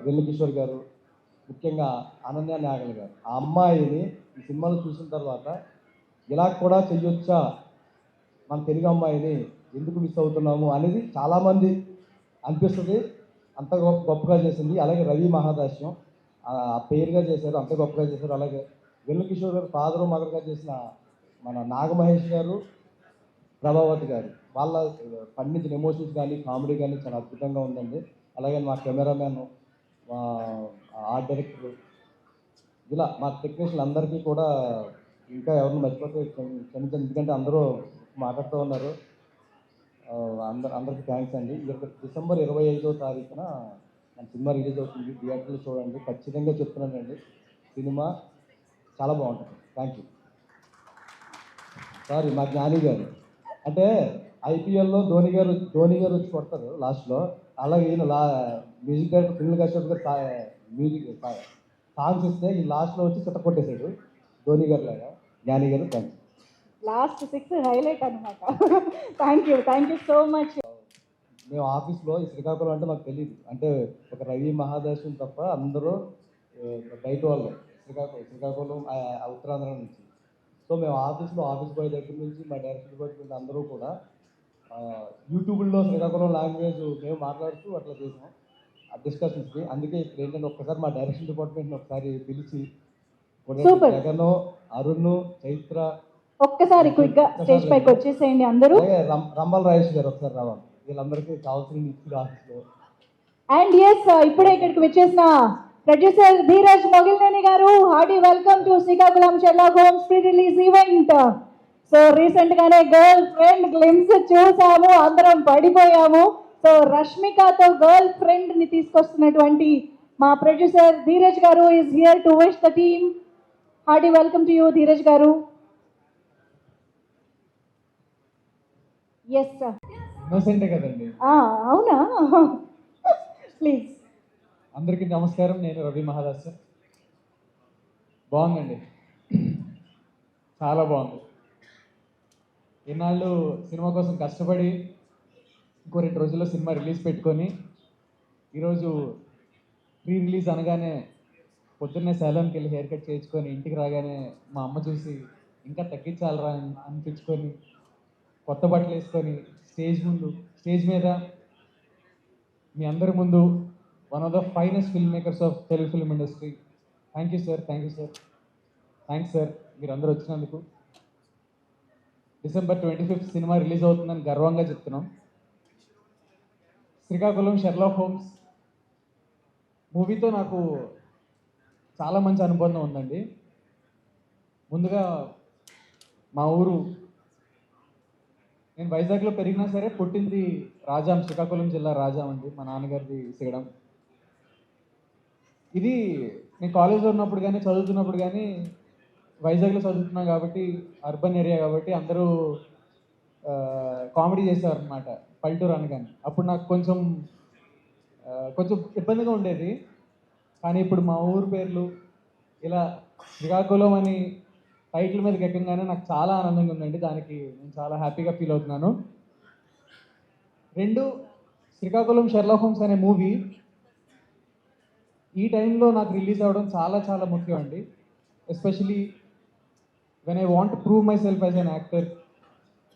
వెన్నెల కిషోర్ గారు, ముఖ్యంగా అనన్య నాగల్ గారు, ఆ అమ్మాయిని ఈ సినిమాలో చూసిన తర్వాత ఇలా కూడా చెయ్యొచ్చా, మన తెలుగు అమ్మాయిని ఎందుకు మిస్ అవుతున్నాము అనేది చాలామంది అనిపిస్తుంది. అంత గొప్పగా చేసింది. అలాగే రవి మహాదాస్యం ఆ పేరుగా చేశారు, అంత గొప్పగా చేశారు. అలాగే వెన్నెల కిషోర్ గారు ఫాదరు మదర్గా చేసిన మన నాగమహేష్ గారు, ప్రభావతి గారు, వాళ్ళ పండించిన ఎమోషన్స్ కానీ కామెడీ కానీ చాలా అద్భుతంగా ఉందండి. అలాగే మా కెమెరామ్యాన్, మా ఆర్ట్ డైరెక్టర్, ఇలా మా టెక్నీషియన్ అందరికీ కూడా, ఇంకా ఎవరిని మర్చిపోతే క్షమించండి, ఎందుకంటే అందరూ మాట్లాడుతూ ఉన్నారు. అందరికీ థ్యాంక్స్ అండి. డిసెంబర్ 25వ తారీఖున మన సినిమా రిలీజ్ అవుతుంది. థియేటర్లో చూడండి, ఖచ్చితంగా చెప్తున్నానండి, సినిమా చాలా బాగుంటుంది. Thank you. సారీ, మా జ్ఞాని గారు అంటే ఐపీఎల్లో ధోని గారు వచ్చి కొడతారు లాస్ట్లో, అలాగే ఈయన మ్యూజిక్ డైరెక్టర్ సునీల్ కశ్యప్ గారు మ్యూజిక్ సాంగ్స్ ఇస్తే ఈ లాస్ట్లో వచ్చి చిత్త కొట్టేశాడు ధోని గారు లాగా. జ్ఞాని గారు థ్యాంక్స్. లాస్ట్ 6 హైలైట్ అనమాట. Thank you so much. మేము ఆఫీస్లో ఈ శ్రీకాకుళం అంటే మాకు తెలియదు, అంటే ఒక రవి మహాదాసం తప్ప అందరూ బయట వాళ్ళు, శ్రీకాకుళం ఉత్తరాంధ్ర నుంచి. సో మేము ఆఫీస్లో ఆఫీస్ బాయ్ దగ్గర నుంచి మా డైరెక్టర్ డిపార్ట్మెంట్ అందరూ కూడా యూట్యూబ్లో శ్రీకాకుళం లాంగ్వేజ్ మేము మాట్లాడుతూ అట్లా చేసాం డిస్కషన్స్కి. అందుకే ఇప్పుడు ఏంటంటే ఒక్కసారి మా డైరెక్షన్ డిపార్ట్మెంట్ని ఒకసారి పిలిచి Super. జగన్, అరుణ్, చైత్ర, ఒక్కసారి క్విక్ గా స్టేజ్ పైకి వచ్చేసేయండి అందరూ. అలాగే రంబల్ రాజేష్ గారు ఒకసారి రావాలి. వీళ్ళందరికీ కావాల్సిన ఇచ్చి ఆఫీస్లో. అండ్ ఎస్, ఇప్పుడే ఇక్కడికి వచ్చేసిన ప్రొడ్యూసర్ ధీరజ్ మొగిల్నేని గారు, hearty welcome to Srikakulam Sherlock Holmes pre release event. So recent గానే గర్ల్ ఫ్రెండ్ గ్లిమ్స్ చూసాము, అందరం పడిపోయాము. సో రష్మికతో గర్ల్ ఫ్రెండ్ ని తీసుకొస్తున్నటువంటి మా ప్రొడ్యూసర్ ధీరజ్ గారు is here to wish the team. Hearty welcome to you Dheeraj గారు. Yes sir. ఇన్నోసెంటే కదండి. అవునా, ప్లీజ్. అందరికీ నమస్కారం, నేను రవి మహాదాస్. బాగుందండి, చాలా బాగుంది. ఇన్నాళ్ళు సినిమా కోసం కష్టపడి ఇంకో 2 రోజుల్లో సినిమా రిలీజ్ పెట్టుకొని ఈరోజు ప్రీ రిలీజ్ అనగానే పొద్దున్నే సెలూన్కి వెళ్ళి హెయిర్ కట్ చేయించుకొని ఇంటికి రాగానే మా అమ్మ చూసి ఇంకా తగ్గించాలరా అనిపించుకొని కొత్త బట్టలు వేసుకొని స్టేజ్ మీద మీ అందరి ముందు one of the finest film makers of Telugu film industry. Thank you sir, thanks sir మీరు అందరూ వచ్చినందుకు. December 25th సినిమా రిలీజ్ అవుతుందని గర్వంగా చెప్తున్నాం. శ్రీకాకుళం షెర్లాక్ హోమ్స్ మూవీతో నాకు చాలా మంచి అనుబంధం ఉందండి. ముందుగా మా ఊరు, నేను వైజాగ్లో పెరిగినా సరే పుట్టింది రాజాం, శ్రీకాకుళం జిల్లా రాజాం అండి. మా నాన్నగారిది సిగడం. ఇది నేను కాలేజ్లో ఉన్నప్పుడు కానీ చదువుతున్నప్పుడు కానీ వైజాగ్లో చదువుతున్నాం కాబట్టి అర్బన్ ఏరియా కాబట్టి అందరూ కామెడీ చేసేవారు అనమాట పల్లెటూరు అనగానే. అప్పుడు నాకు కొంచెం ఇబ్బందిగా ఉండేది. కానీ ఇప్పుడు మా ఊరు పేర్లు ఇలా శ్రీకాకుళం అని టైటిల్ మీదకి ఎక్కగానే నాకు చాలా ఆనందంగా ఉందండి. దానికి నేను చాలా హ్యాపీగా ఫీల్ అవుతున్నాను. 2, శ్రీకాకుళం షెర్లాక్ హోమ్స్ అనే మూవీ ఈ టైంలో నాకు రిలీజ్ అవ్వడం చాలా చాలా ముఖ్యం అండి. Especially when I want to prove my self as an actor.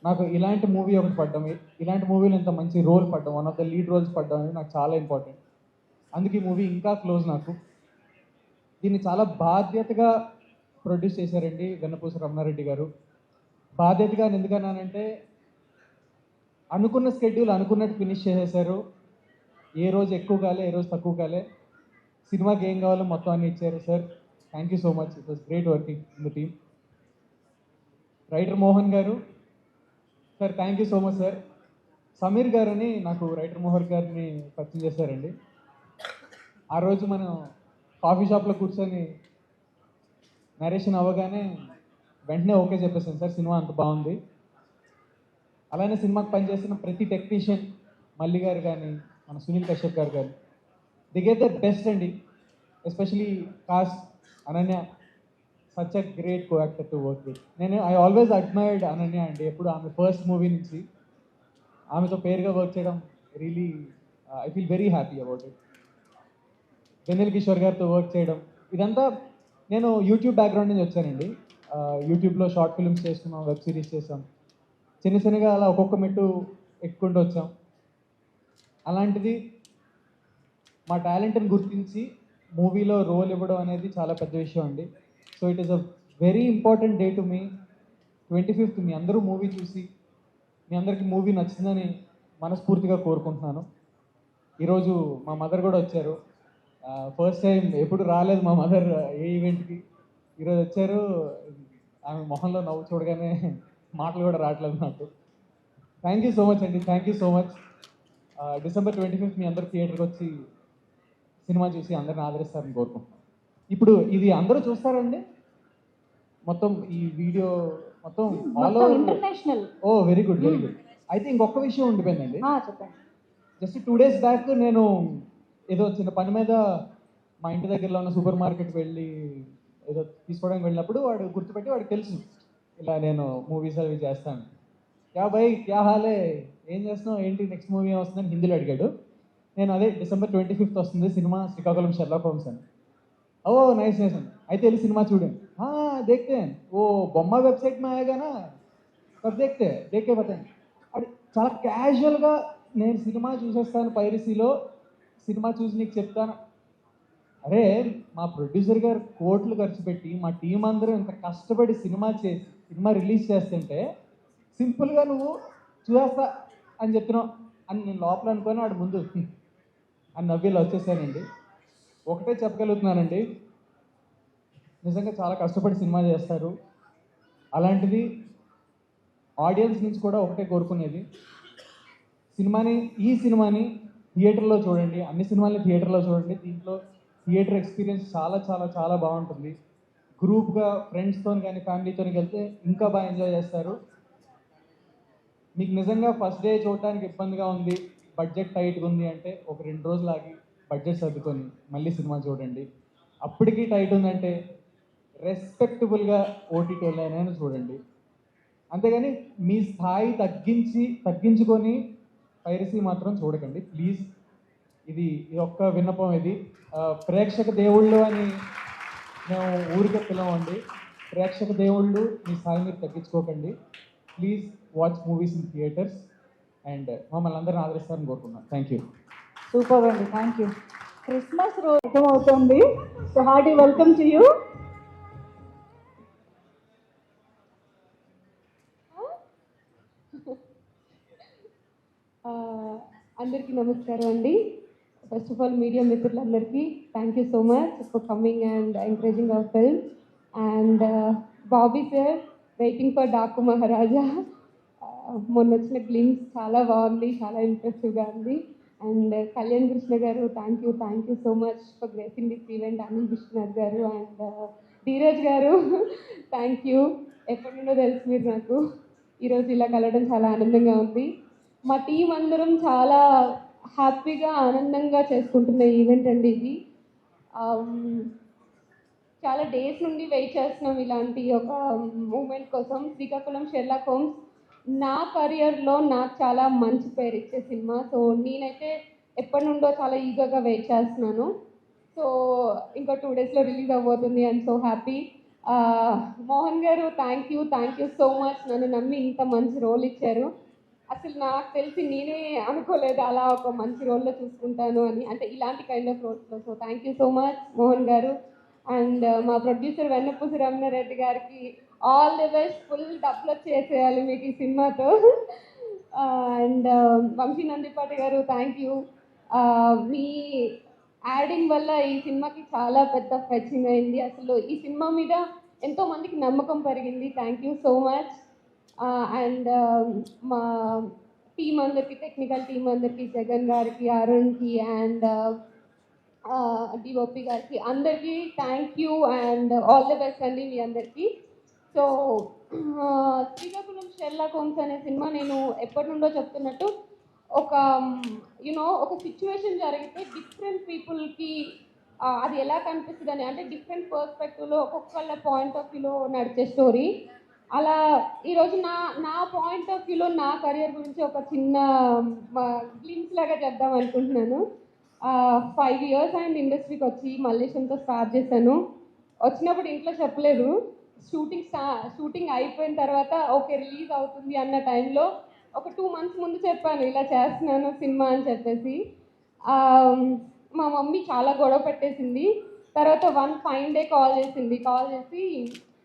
నాకు ఇలాంటి మూవీ ఒకటి పడ్డం, ఇలాంటి మూవీలో ఇంత మంచి రోల్ పడ్డం, one of the lead roles పడ్డం అనేది నాకు చాలా ఇంపార్టెంట్. అందుకే ఈ మూవీ ఇంకా క్లోజ్ నాకు. దీన్ని చాలా బాధ్యతగా ప్రొడ్యూస్ చేశారండి వెన్నపూస రమణారెడ్డి గారు. బాధ్యతగా ఎందుకన్నానంటే అనుకున్న స్కెడ్యూల్ అనుకున్నట్టు ఫినిష్ చేసేసారు. ఏ రోజు ఎక్కువ కాలే, ఏ రోజు తక్కువ కాలే. సినిమాకి ఏం కావాలో మొత్తం అన్ని ఇచ్చారు sir. Thank you so much. It was great working in the team. Writer Mohan గారు sir, thank you so much sir. Sameer గారని నాకు రైటర్ మోహన్ గారిని పరిచయం చేశారండి. ఆ రోజు మనం కాఫీ షాప్లో కూర్చొని నరేషన్ అవ్వగానే వెంటనే ఓకే చెప్పేసాను సార్, సినిమా అంత బాగుంది. అలానే సినిమాకి పనిచేసిన ప్రతి టెక్నీషియన్, మల్లి గారు కానీ మన సునీల్ కశ్యప్ గారు కానీ, ది గేవ్ ద బెస్ట్ అండి. Especially cost, Ananya, such a great co actor to work with. I always admired Ananya అండి. ఎప్పుడు ఆమె ఫస్ట్ మూవీ నుంచి ఆమెతో పేరుగా వర్క్ చేయడం really I feel very happy about it. Vennela Kishore గారితో వర్క్ చేయడం ఇదంతా నేను యూట్యూబ్ బ్యాక్గ్రౌండ్ నుంచి వచ్చానండి. యూట్యూబ్లో షార్ట్ ఫిల్మ్స్ చేసుకున్నాం, వెబ్ సిరీస్ చేసాం, చిన్న చిన్నగా అలా ఒక్కొక్క మెట్టు ఎక్కుంటూ వచ్చాం. అలాంటిది మా టాలెంట్ని గుర్తించి మూవీలో రోల్ ఇవ్వడం అనేది చాలా పెద్ద విషయం అండి. So it is a very important day to me. 25th మీ అందరూ మూవీ చూసి మీ అందరికీ మూవీ నచ్చిందని మనస్ఫూర్తిగా కోరుకుంటున్నాను. ఈరోజు మా మదర్ కూడా వచ్చారు. ఫస్ట్ టైం, ఎప్పుడు రాలేదు మా మదర్ ఏ ఈవెంట్కి. ఈరోజు వచ్చారు. ఆమె మొహంలో నవ్వు చూడగానే మాటలు కూడా రావట్లేదు నాకు. థ్యాంక్ యూ సో మచ్ అండి, thank you so much. December 25th మీ అందరు థియేటర్కి వచ్చి సినిమా చూసి అందరిని ఆదరిస్తారని కోరుకుంటున్నాను. ఇప్పుడు ఇది అందరూ చూస్తారండి, మొత్తం ఈ వీడియో మొత్తం ఆల్ ఓవర్. ఇంటర్నేషనల్. ఓ వెరీ గుడ్, వెరీ గుడ్. అయితే ఇంకొక విషయం ఉండిపోయిందండి. చెప్పండి. జస్ట్ 2 days బ్యాక్ నేను ఏదో చిన్న పని మీద మా ఇంటి దగ్గరలో ఉన్న సూపర్ మార్కెట్ వెళ్ళి ఏదో తీసుకోవడానికి వెళ్ళినప్పుడు వాడు గుర్తుపెట్టి, వాడికి తెలుసు ఇలా నేను మూవీస్ అవి చేస్తాను. క్యా భయ్ క్యా హాలే, ఏం చేస్తున్నావు, ఏంటి నెక్స్ట్ మూవీ వస్తుందని హిందీలో అడిగాడు. నేను అదే December 25th వస్తుంది సినిమా, శ్రీకాకుళం షెర్లాక్ హోమ్స్ అని. ఓ నైస్ నైస్ అని. అయితే వెళ్ళి సినిమా చూడండి. దేఖతే ఓ బొమ్మ వెబ్సైట్ మే ఆయేగా నా, కబ్ దేఖే బతాయి. అది చాలా క్యాజువల్గా నేను సినిమా చూసేస్తాను పైరసీలో, సినిమా చూసి నీకు చెప్తాను. అరే మా ప్రొడ్యూసర్ గారు కోట్లు ఖర్చు పెట్టి మా టీం అందరూ ఇంత కష్టపడి సినిమా చేసి సినిమా రిలీజ్ చేస్తుంటే సింపుల్గా నువ్వు చూసేస్తా అని చెప్తున్నావు అని నేను లోపల అనుకొని వాడు ముందు అని నవ్విలా వచ్చేసానండి. ఒకటే చెప్పగలుగుతున్నానండి, నిజంగా చాలా కష్టపడి సినిమా చేస్తారు. అలాంటిది ఆడియన్స్ నుంచి కూడా ఒకటే కోరుకునేది, ఈ సినిమాని థియేటర్లో చూడండి, అన్ని సినిమాలని థియేటర్లో చూడండి. దీంట్లో థియేటర్ ఎక్స్పీరియన్స్ చాలా చాలా చాలా బాగుంటుంది. గ్రూప్గా ఫ్రెండ్స్తో కానీ ఫ్యామిలీతో వెళ్తే ఇంకా బాగా ఎంజాయ్ చేస్తారు. మీకు నిజంగా ఫస్ట్ డే చూడటానికి ఇబ్బందిగా ఉంది, బడ్జెట్ టైట్గా ఉంది అంటే ఒక 2 రోజులు ఆగి బడ్జెట్ సర్దుకొని మళ్ళీ సినిమా చూడండి. అప్పటికీ టైట్ ఉందంటే రెస్పెక్టబుల్గా ఓటీటీలోనైనా చూడండి. అంతేగాని మీ స్థాయి తగ్గించుకొని పైరసీ మాత్రం చూడకండి ప్లీజ్. ఇది ఒక్క విన్నపం. ఇది ప్రేక్షక దేవుళ్ళు అని మేము ఊరికే పిలవండి. ప్రేక్షక దేవుళ్ళు, మీ స్థాయి మీరు తగ్గించుకోకండి. Please watch movies in theatres and మమ్మల్ని అందరిని ఆదరిస్తారని కోరుకున్నాను. Thank you. సూపర్ అండి, థ్యాంక్ యూ. క్రిస్మస్ రోజు అర్థమవుతుంది. So hearty welcome to you. అందరికీ నమస్కారం అండి. ఫస్ట్ ఆఫ్ ఆల్ మీడియా మిత్రులందరికీ thank you so much for coming and encouraging our film. And Bobby sir, waiting for Daaku Maharaaj. మొన్న వచ్చిన గ్లిమ్స్ చాలా బాగుంది, చాలా ఇంప్రెసివ్గా ఉంది. అండ్ కళ్యాణ్ కృష్ణ గారు, thank you so much for gracing this event. Anil Vishwanath garu and Dheeraj గారు, థ్యాంక్ యూ. ఎప్పటి నుండో తెలుసు మీరు నాకు, ఈరోజు ఇలా కలవడం చాలా ఆనందంగా ఉంది. మా టీం అందరం చాలా హ్యాపీగా ఆనందంగా చేసుకుంటున్న ఈవెంట్ అండి ఇది. చాలా డేస్ నుండి వెయిట్ చేస్తున్నాం ఇలాంటి ఒక మూమెంట్ కోసం. శ్రీకాకుళం షెర్లాక్ హోమ్స్ నా కెరియర్లో నాకు చాలా మంచి పేరు ఇచ్చే సినిమా. సో నేనైతే ఎప్పటి నుండో చాలా ఈగర్గా వెయిట్ చేస్తున్నాను. సో ఇంకా 2 daysలో రిలీజ్ అవ్వబోతుంది. I'm so happy. మోహన్ గారు, థ్యాంక్ యూ సో మచ్. నన్ను నమ్మి ఇంత మంచి రోల్ ఇచ్చారు. అసలు నాకు తెలిసి నేనే అనుకోలేదు అలా ఒక మంచి రోల్లో చూసుకుంటాను అని, అంటే ఇలాంటి కైండ్ ఆఫ్ రోల్స్లో. So thank you so much Mohan గారు. అండ్ మా ప్రొడ్యూసర్ వెన్నపూసి రమణారెడ్డి గారికి ఆల్ ది బెస్ట్. ఫుల్ డబ్బులు చేసేయాలి మీకు ఈ సినిమాతో. అండ్ వంశీ నందిపాటి గారు, థ్యాంక్ యూ. మీ యాడింగ్ వల్ల ఈ సినిమాకి చాలా పెద్ద ఫెచింగ్ అయింది. అసలు ఈ సినిమా మీద ఎంతోమందికి నమ్మకం పెరిగింది. Thank you so much. And మా టీం అందరికీ, టెక్నికల్ టీం అందరికీ, జగన్ గారికి, అరుణ్కి అండ్ డిఓపి గారికి అందరికీ thank you and all the best అండి మీ అందరికీ. సో శ్రీకాకుళం షెర్లాక్ హోమ్స్ అనే సినిమా నేను ఎప్పటి నుండో చెప్తున్నట్టు ఒక ఒక సిచ్యువేషన్ జరిగితే డిఫరెంట్ పీపుల్కి అది ఎలా కనిపిస్తుంది అని, అంటే డిఫరెంట్ పర్స్పెక్టివ్లో ఒక్కొక్కళ్ళ పాయింట్ ఆఫ్ వ్యూలో నడిచే స్టోరీ. అలా ఈరోజు నా పాయింట్ ఆఫ్ వ్యూలో నా కెరియర్ గురించి ఒక చిన్న గ్లిమ్స్ లాగా చెప్దాం అనుకుంటున్నాను. 5 years అయింది ఇండస్ట్రీకి వచ్చి, మల్లేశంతో స్టార్ట్ చేశాను. వచ్చినప్పుడు ఇంట్లో చెప్పలేదు. షూటింగ్ అయిపోయిన తర్వాత ఓకే రిలీజ్ అవుతుంది అన్న టైంలో ఒక 2 months ముందు చెప్పాను ఇలా చేస్తున్నాను సినిమా అని చెప్పేసి. మా మమ్మీ చాలా గొడవ పెట్టేసింది. తర్వాత వన్ ఫైన్ డే కాల్ చేసి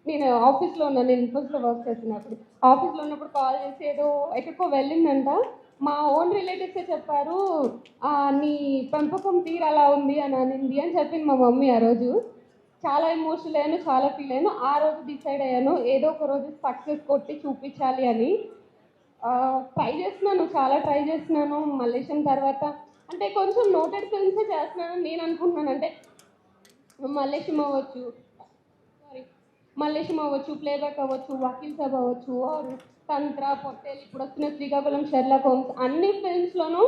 నేను ఆఫీస్లో ఉన్నాను, నేను ఇన్ఫోస్లో వర్క్ చేస్తున్నప్పుడు, ఆఫీస్లో ఉన్నప్పుడు కాల్ చేసి ఏదో ఎక్కడికో వెళ్ళిందంట. మా ఓన్ రిలేటివ్సే చెప్పారు, నీ పెంపకం తీరు అలా ఉంది అని అనింది అని చెప్పింది మా మమ్మీ. ఆ రోజు చాలా ఎమోషనల్ అయ్యాను, చాలా ఫీల్ అయ్యాను. ఆ రోజు డిసైడ్ అయ్యాను ఏదో ఒక రోజు సక్సెస్ కొట్టి చూపించాలి అని. చాలా ట్రై చేస్తున్నాను. మల్లేశం తర్వాత అంటే కొంచెం నోటెడ్ ఫిల్మ్సే చేస్తున్నాను నేను అనుకుంటున్నాను. అంటే మల్లేశం అవ్వచ్చు, ప్లేబ్యాక్ అవ్వచ్చు, వకీల్ సాబ్ అవ్వచ్చు, ఆర్ తంత్ర, పొట్టేలు, ఇప్పుడు వస్తున్న శ్రీకాకుళం, షెర్లాక్ హోమ్స్, అన్ని ఫిల్మ్స్లోనూ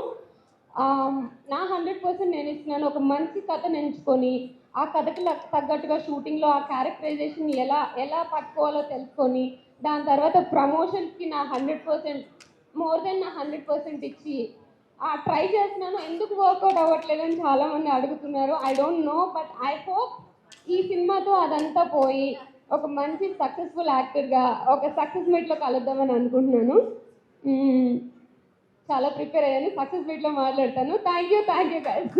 నా 100% నేను ఇస్తున్నాను. ఒక మంచి కథను ఎంచుకొని ఆ కథకి తగ్గట్టుగా షూటింగ్లో ఆ క్యారెక్టరైజేషన్ ఎలా పట్టుకోవాలో తెలుసుకొని దాని తర్వాత ప్రమోషన్స్కి నా 100% మోర్ దెన్ నా 100% ఇచ్చి ట్రై చేస్తున్నాను. ఎందుకు వర్కౌట్ అవ్వట్లేదని చాలామంది అడుగుతున్నారు. I don't know, but I hope ఈ సినిమాతో అదంతా పోయి ఒక మంచి సక్సెస్ఫుల్ యాక్టర్గా ఒక సక్సెస్ మీట్లో కలుద్దామని అనుకుంటున్నాను. చాలా ప్రిపేర్ అయ్యాను, సక్సెస్ మీట్లో మాట్లాడతాను. Thank you guys.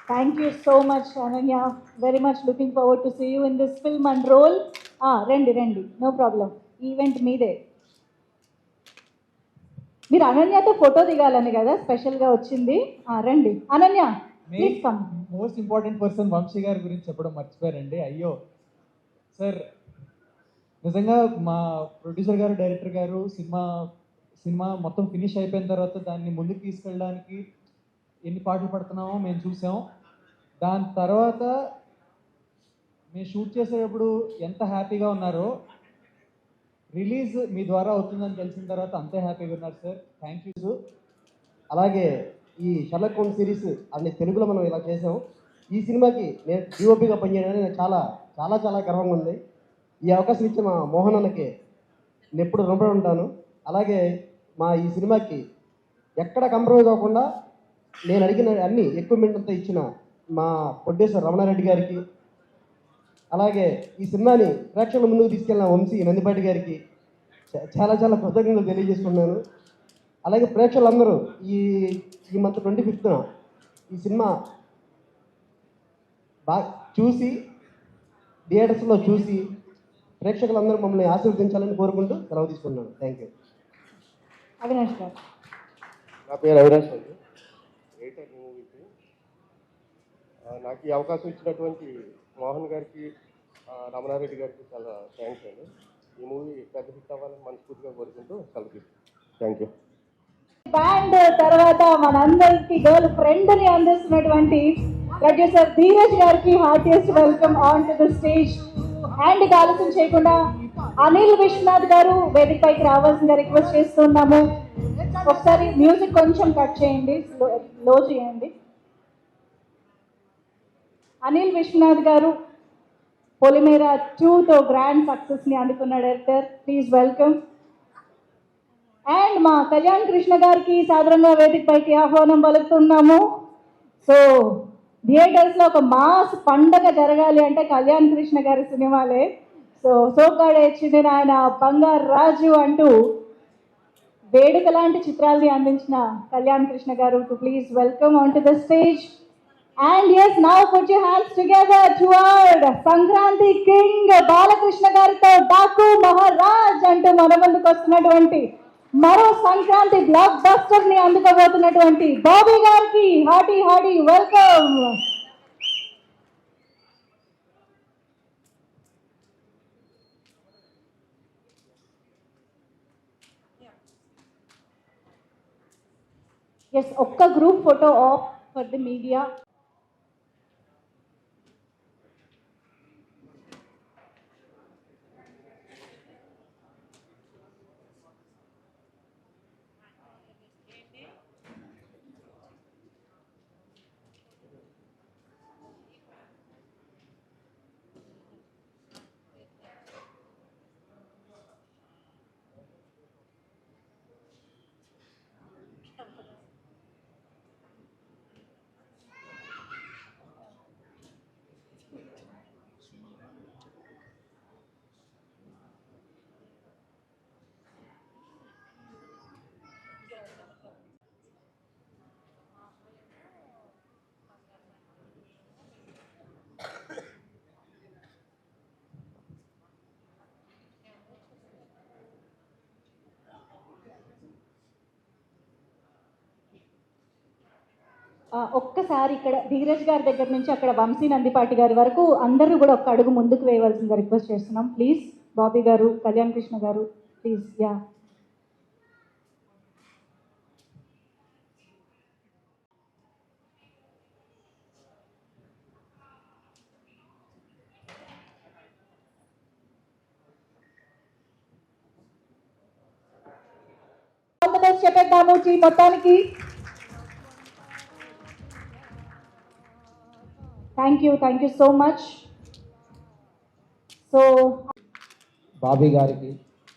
Thank you so much, Ananya. Very much looking forward to see you in this film and role. Rendi. No problem. Event మీదే. మీరు అనన్యతో ఫోటో దిగాలని కదా స్పెషల్గా వచ్చింది. రండి Ananya, please come. Most important person Vamsi గారి గురించి చెప్పడం మర్చిపోయారండి. అయ్యో సార్, నిజంగా మా ప్రొడ్యూసర్ గారు, డైరెక్టర్ గారు సినిమా మొత్తం ఫినిష్ అయిపోయిన తర్వాత దాన్ని ముందుకు తీసుకెళ్ళడానికి ఎన్ని పాటలు పడుతున్నామో మేము చూసాం. దాని తర్వాత మేము షూట్ చేసేటప్పుడు ఎంత హ్యాపీగా ఉన్నారో, రిలీజ్ మీ ద్వారా అవుతుందని తెలిసిన తర్వాత అంతే హ్యాపీగా ఉన్నారు సార్. Thank you. అలాగే ఈ షెర్లాక్ హోమ్స్ సిరీస్ అన్ని తెలుగులో మనం ఇలా చేసాం. ఈ సినిమాకి నేను డిఓపిగా పనిచేయడానికి నాకు చాలా చాలా చాలా గర్వంగా ఉంది. ఈ అవకాశం ఇచ్చిన మా మోహన్ అన్నకి నేను ఎప్పుడు రుణపడి ఉంటాను. అలాగే మా ఈ సినిమాకి ఎక్కడ కంప్రమైజ్ అవ్వకుండా నేను అడిగిన అన్ని ఎక్విప్మెంట్ అంతా ఇచ్చిన మా ప్రొడ్యూసర్ రమణారెడ్డి గారికి, అలాగే ఈ సినిమాని ప్రేక్షకుల ముందుకు తీసుకెళ్ళిన వంశీ నందిపాటి గారికి చాలా చాలా కృతజ్ఞతలు తెలియజేసుకున్నాను. అలాగే ప్రేక్షకులందరూ ఈ మంత్ 25th ఈ సినిమా బాగా చూసి థియేటర్స్లో చూసి ప్రేక్షకులందరూ మమ్మల్ని ఆశీర్వదించాలని కోరుకుంటూ సెలవు తీసుకున్నాను. Thank you. అవినాష్ గారు. నా పేరు అవినాష్ అండి, రైటర్ మూవీకి. నాకు ఈ అవకాశం ఇచ్చినటువంటి మోహన్ గారికి, రమణారెడ్డి గారికి చాలా థ్యాంక్స్ అండి. ఈ మూవీ పెద్ద హిట్ అవ్వాలని మనస్ఫూర్తిగా కోరుకుంటూ సెలవు తీసుకుంటాను. Thank you. బ్యాండ్ తర్వాత మనందరికి గర్ల్ ఫ్రెండ్ని అందిస్తున్నటువంటి ప్రొడ్యూసర్ ధీరజ్ గారికి heartiest welcome on to the stage. And ఆలోచన చేయకుండా అనిల్ విశ్వనాథ్ గారు వేదికపైకి రావాల్సిందిగా రిక్వెస్ట్ చేస్తున్నాము. ఒకసారి మ్యూజిక్ కొంచెం కట్ చేయండి, లో చేయండి. అనిల్ విశ్వనాథ్ గారు పొలిమేరా 2తో గ్రాండ్ సక్సెస్ని అందుకున్న డైరెక్టర్, ప్లీజ్ వెల్కమ్. అండ్ మా కళ్యాణ్ కృష్ణ గారికి సాధారణంగా వేదికపైకి ఆహ్వానం పలుకుతున్నాము. సో థియేటర్స్లో ఒక మాస్ పండగ జరగాలి అంటే కళ్యాణ్ కృష్ణ గారి సినిమాలే. సో సోగ్గాడే చెందిన ఆయన బంగారు రాజు అంటూ వేడుక లాంటి చిత్రాల్ని అందించిన Kalyan Krishna garu to please welcome on to the stage. And yes, now put your hands together toward Sankranti king Balakrishna గారితో డాకు మహారాజ్ అంటూ మన ముందుకు వస్తున్నటువంటి మరో సంక్రాంతి బ్లాక్ బస్టర్ ని అందుకోబోతున్నటువంటి బాబీ గారికి హార్టీ వెల్కమ్. ఎస్, ఒక్క group photo of for the media. ఒక్కసారి ఇక్కడ ధీరజ్ గారి దగ్గర నుంచి అక్కడ వంశీ నందిపాటి గారి వరకు అందరూ కూడా ఒక్క అడుగు ముందుకు వేయవలసిందిగా రిక్వెస్ట్ చేస్తున్నాం ప్లీజ్. బాబీ గారు, కళ్యాణ్ కృష్ణ గారు, ప్లీజ్. యా, చెప్పేద్దాము టీం మొత్తానికి. Thank you so much. So Bobby గారికి,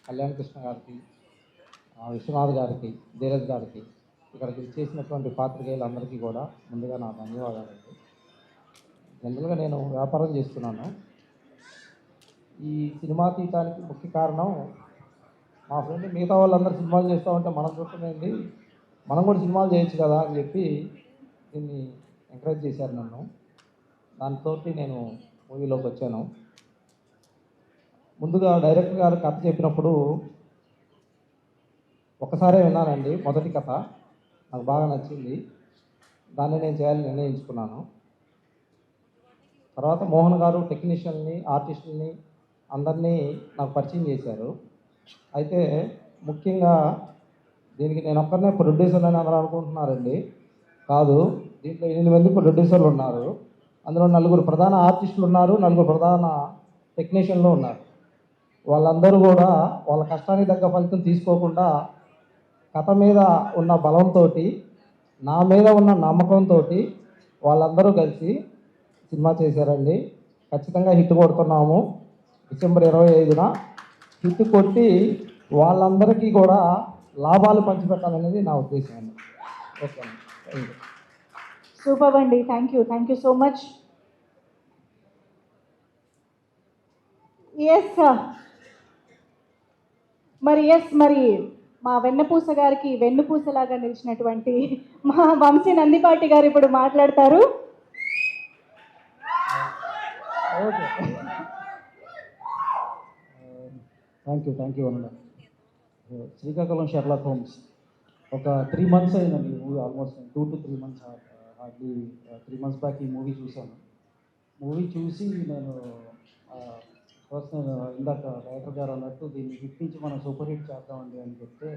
కళ్యాణ్ కృష్ణ గారికి, విశ్వనాథ్ గారికి, ధీరజ్ గారికి, ఇక్కడికి చేసినటువంటి పాత్రికేయులందరికీ కూడా ముందుగా నా ధన్యవాదాలండి. జనరల్గా నేను వ్యాపారం చేస్తున్నాను. ఈ సినిమా తీయటానికి ముఖ్య కారణం మా ఫ్రెండ్ మిగతా వాళ్ళందరూ సినిమాలు చేస్తూ ఉంటే మనం చూస్తుందండి, మనం కూడా సినిమాలు చేయొచ్చు కదా అని చెప్పి దీన్ని ఎంకరేజ్ చేశారు నన్ను. దాంతో నేను మూవీలోకి వచ్చాను. ముందుగా డైరెక్టర్ గారు కథ చెప్పినప్పుడు ఒకసారే విన్నానండి. మొదటి కథ నాకు బాగా నచ్చింది, దాన్ని నేను చేయాలని నిర్ణయించుకున్నాను. తర్వాత మోహన్ గారు టెక్నీషియన్ని, ఆర్టిస్టుల్ని అందరినీ నాకు పరిచయం చేశారు. అయితే ముఖ్యంగా దీనికి నేను ఒక్కరినే ప్రొడ్యూసర్ అని అందరూ అనుకుంటున్నారండి. కాదు, దీంట్లో 8 మంది ప్రొడ్యూసర్లు ఉన్నారు. అందులో 4 ప్రధాన ఆర్టిస్టులు ఉన్నారు, 4 ప్రధాన టెక్నీషియన్లు ఉన్నారు. వాళ్ళందరూ కూడా వాళ్ళ కష్టానికి తగ్గ ఫలితం తీసుకోకుండా కథ మీద ఉన్న బలంతో, నా మీద ఉన్న నమ్మకంతో వాళ్ళందరూ కలిసి సినిమా చేశారండి. ఖచ్చితంగా హిట్ కొడుతున్నాము. డిసెంబర్ 25న హిట్ కొట్టి వాళ్ళందరికీ కూడా లాభాలు పంచిపెట్టాలనేది నా ఉద్దేశం అండి. ఓకే అండి, థ్యాంక్ యూ. సూపర్ అండి, థ్యాంక్ యూ సో మచ్. మరి మా వెన్నపూస గారికి వెన్నుపూసలాగా నిలిచినటువంటి మా వంశీ నందిపాటి గారు ఇప్పుడు మాట్లాడతారు. ఓకే, థ్యాంక్ యూ అన్న. శ్రీకాకుళం షెర్లాక్ హోమ్స్ ఒక 3 months అయిందండి ఈ movie. Almost 2 to 3 months, hardly 3 months back ఈ మూవీ చూశాను. మూవీ చూసి నేను ఫస్ట్ నేను ఇందాక డైరెక్టర్ గారు అన్నట్టు దీన్ని హిట్ నుంచి మనం సూపర్ హిట్ చేద్దామండి అని చెప్తే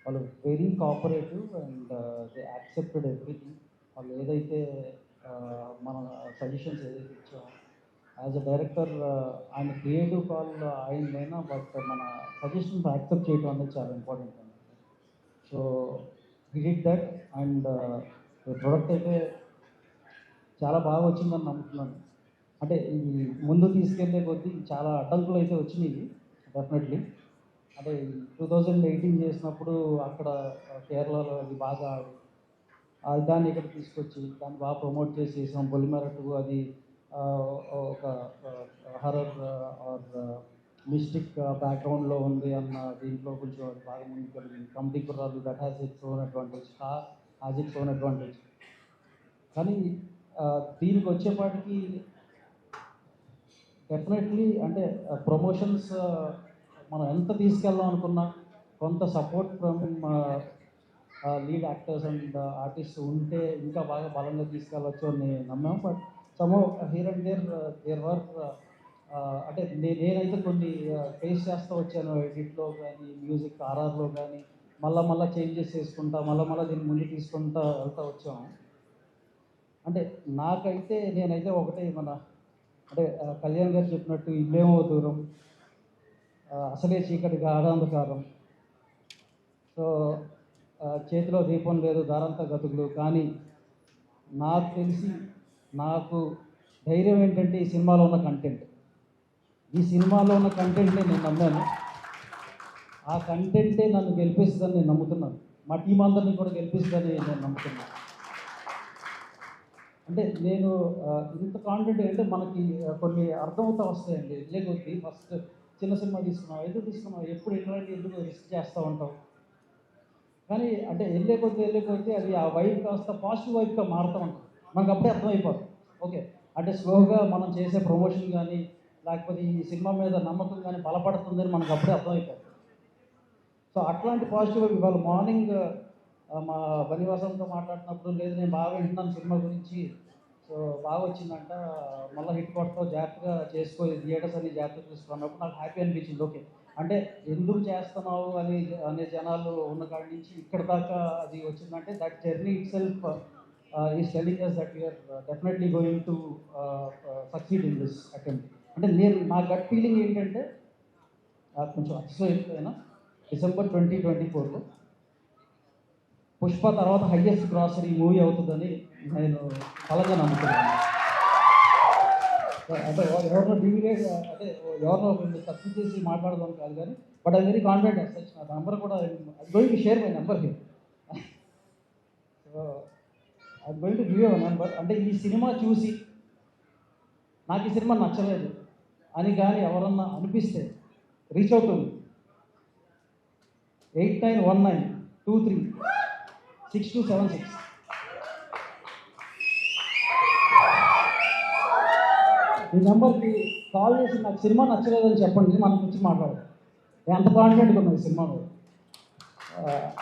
వాళ్ళు very cooperative and they accepted everything. వాళ్ళు ఏదైతే మన సజెషన్స్ ఏదైతే ఇచ్చామో యాజ్ అ డైరెక్టర్ ఆయన క్రియేటివ్ కాల్ అయిందైనా బట్ మన సజెషన్స్ యాక్సెప్ట్ చేయడం అనేది చాలా ఇంపార్టెంట్ అండి. So we did that and product అయితే చాలా బాగా వచ్చిందని నమ్ముతున్నాను. అంటే ఇది ముందు తీసుకెళ్లే కొద్దీ చాలా అడ్డంకులు అయితే వచ్చినాయి డెఫినెట్లీ. అంటే 2018 చేసినప్పుడు అక్కడ కేరళలో అది బాగా ఆడి దాన్ని ఇక్కడ తీసుకొచ్చి దాన్ని బాగా ప్రమోట్ చేసి చేసాం. పొలిమేర 2 అది ఒక హర్రర్ ఆర్ మిస్టిక్ బ్యాక్గ్రౌండ్లో ఉంది అన్న దీంట్లో కొంచెం బాగా ముందుకెళ్ళింది. Committee Kurrollu that has its own advantage, has its own advantage. కానీ దీనికి వచ్చేపాటికి డెఫినెట్లీ అంటే ప్రమోషన్స్ మనం ఎంత తీసుకెళ్దాం అనుకున్నా కొంత support from lead actors and artist ఉంటే ఇంకా బాగా బలంగా తీసుకెళ్ళవచ్చు అని నమ్మాం. But some here and there work అంటే నేనైతే కొన్ని ఫేస్ చేస్తూ వచ్చాను. ఎడిట్లో కానీ, మ్యూజిక్ ఆర్ఆర్లో కానీ మళ్ళీ చేంజెస్ చేసుకుంటా మళ్ళీ దీన్ని ముందు తీసుకుంటా వెళ్తూ వచ్చాము. అంటే నాకైతే నేనైతే ఒకటే అంటే కళ్యాణ్ గారు చెప్పినట్టు ఇల్లేమో దూరం, అసలే చీకటి గాఢాంధకారం, సో చేతిలో దీపం లేదు దారంతా గతుకులు. కానీ నాకు తెలిసి నాకు ధైర్యం ఏంటంటే ఈ సినిమాలో ఉన్న కంటెంట్. ఈ సినిమాలో ఉన్న కంటెంట్ని నేను నమ్మాను. ఆ కంటెంటే నన్ను గెలిపిస్తుందని నేను నమ్ముతున్నాను. మా టీం అందరినీ కూడా గెలిపిస్తుందని నేను నమ్ముతున్నాను. అంటే నేను ఇంత కాన్ఫిడెంట్ అంటే మనకి కొన్ని అర్థమవుతూ వస్తాయండి. లేకపోతే ఫస్ట్ చిన్న సినిమా తీసుకున్నాం, ఎందుకు తీసుకున్నాం, ఎప్పుడు ఎటువంటి ఎందుకు రిస్క్ చేస్తూ ఉంటాం. కానీ అంటే వెళ్ళే కొద్దీ అది ఆ వైపు కాస్త పాజిటివ్ వైపుగా మారుతూ ఉంటుంది. మనకు అప్పుడే అర్థమైపోతుంది. ఓకే, అంటే స్లోగా మనం చేసే ప్రమోషన్ కానీ లేకపోతే ఈ సినిమా మీద నమ్మకం కానీ బలపడుతుందని మనకు అప్పుడే అర్థమైపోతుంది. సో అట్లాంటి పాజిటివ్ ఇవాళ మార్నింగ్ మా బనివాసంతో మాట్లాడినప్పుడు లేదు నేను బాగా వింటున్నాను సినిమా గురించి, సో బాగా వచ్చిందంట, మళ్ళీ హిట్ కొడతావు, జాగ్రత్తగా చేసుకో, థియేటర్స్ అన్ని జాగ్రత్తగా చూసుకున్నప్పుడు నాకు హ్యాపీ అనిపించింది. ఓకే, అంటే ఎందుకు చేస్తున్నావు అనే జనాలు ఉన్న కాడి నుంచి ఇక్కడ దాకా అది వచ్చిందంటే that journey itself is telling us that we are definitely going to succeed in this attempt. అంటే నా గట్ ఫీలింగ్ ఏంటంటే కొంచెం అతిశయిపోయినా December 2024లో పుష్ప తర్వాత హైయెస్ట్ గ్రాసరీ మూవీ అవుతుందని నేను బలంగా నమ్ముతున్నాను. అంటే ఎవరినో అంటే ఎవరినో తప్పు చేసి మాట్లాడదాం కాదు కానీ, but I very confident as such. నా నెంబర్ కూడా I going to share my number here. So I going to give you number. అంటే ఈ సినిమా చూసి నాకు ఈ సినిమా నచ్చలేదు అని కానీ ఎవరన్నా అనిపిస్తే రీచ్ అవుట్ టు 8919236276. ఈ నెంబర్కి కాల్ చేసి నాకు సినిమా నచ్చలేదని చెప్పండి, మనం వచ్చి మాట్లాడదాం. నేను అంత కాన్ఫిడెంట్గా ఉన్నాను ఈ సినిమా మీద.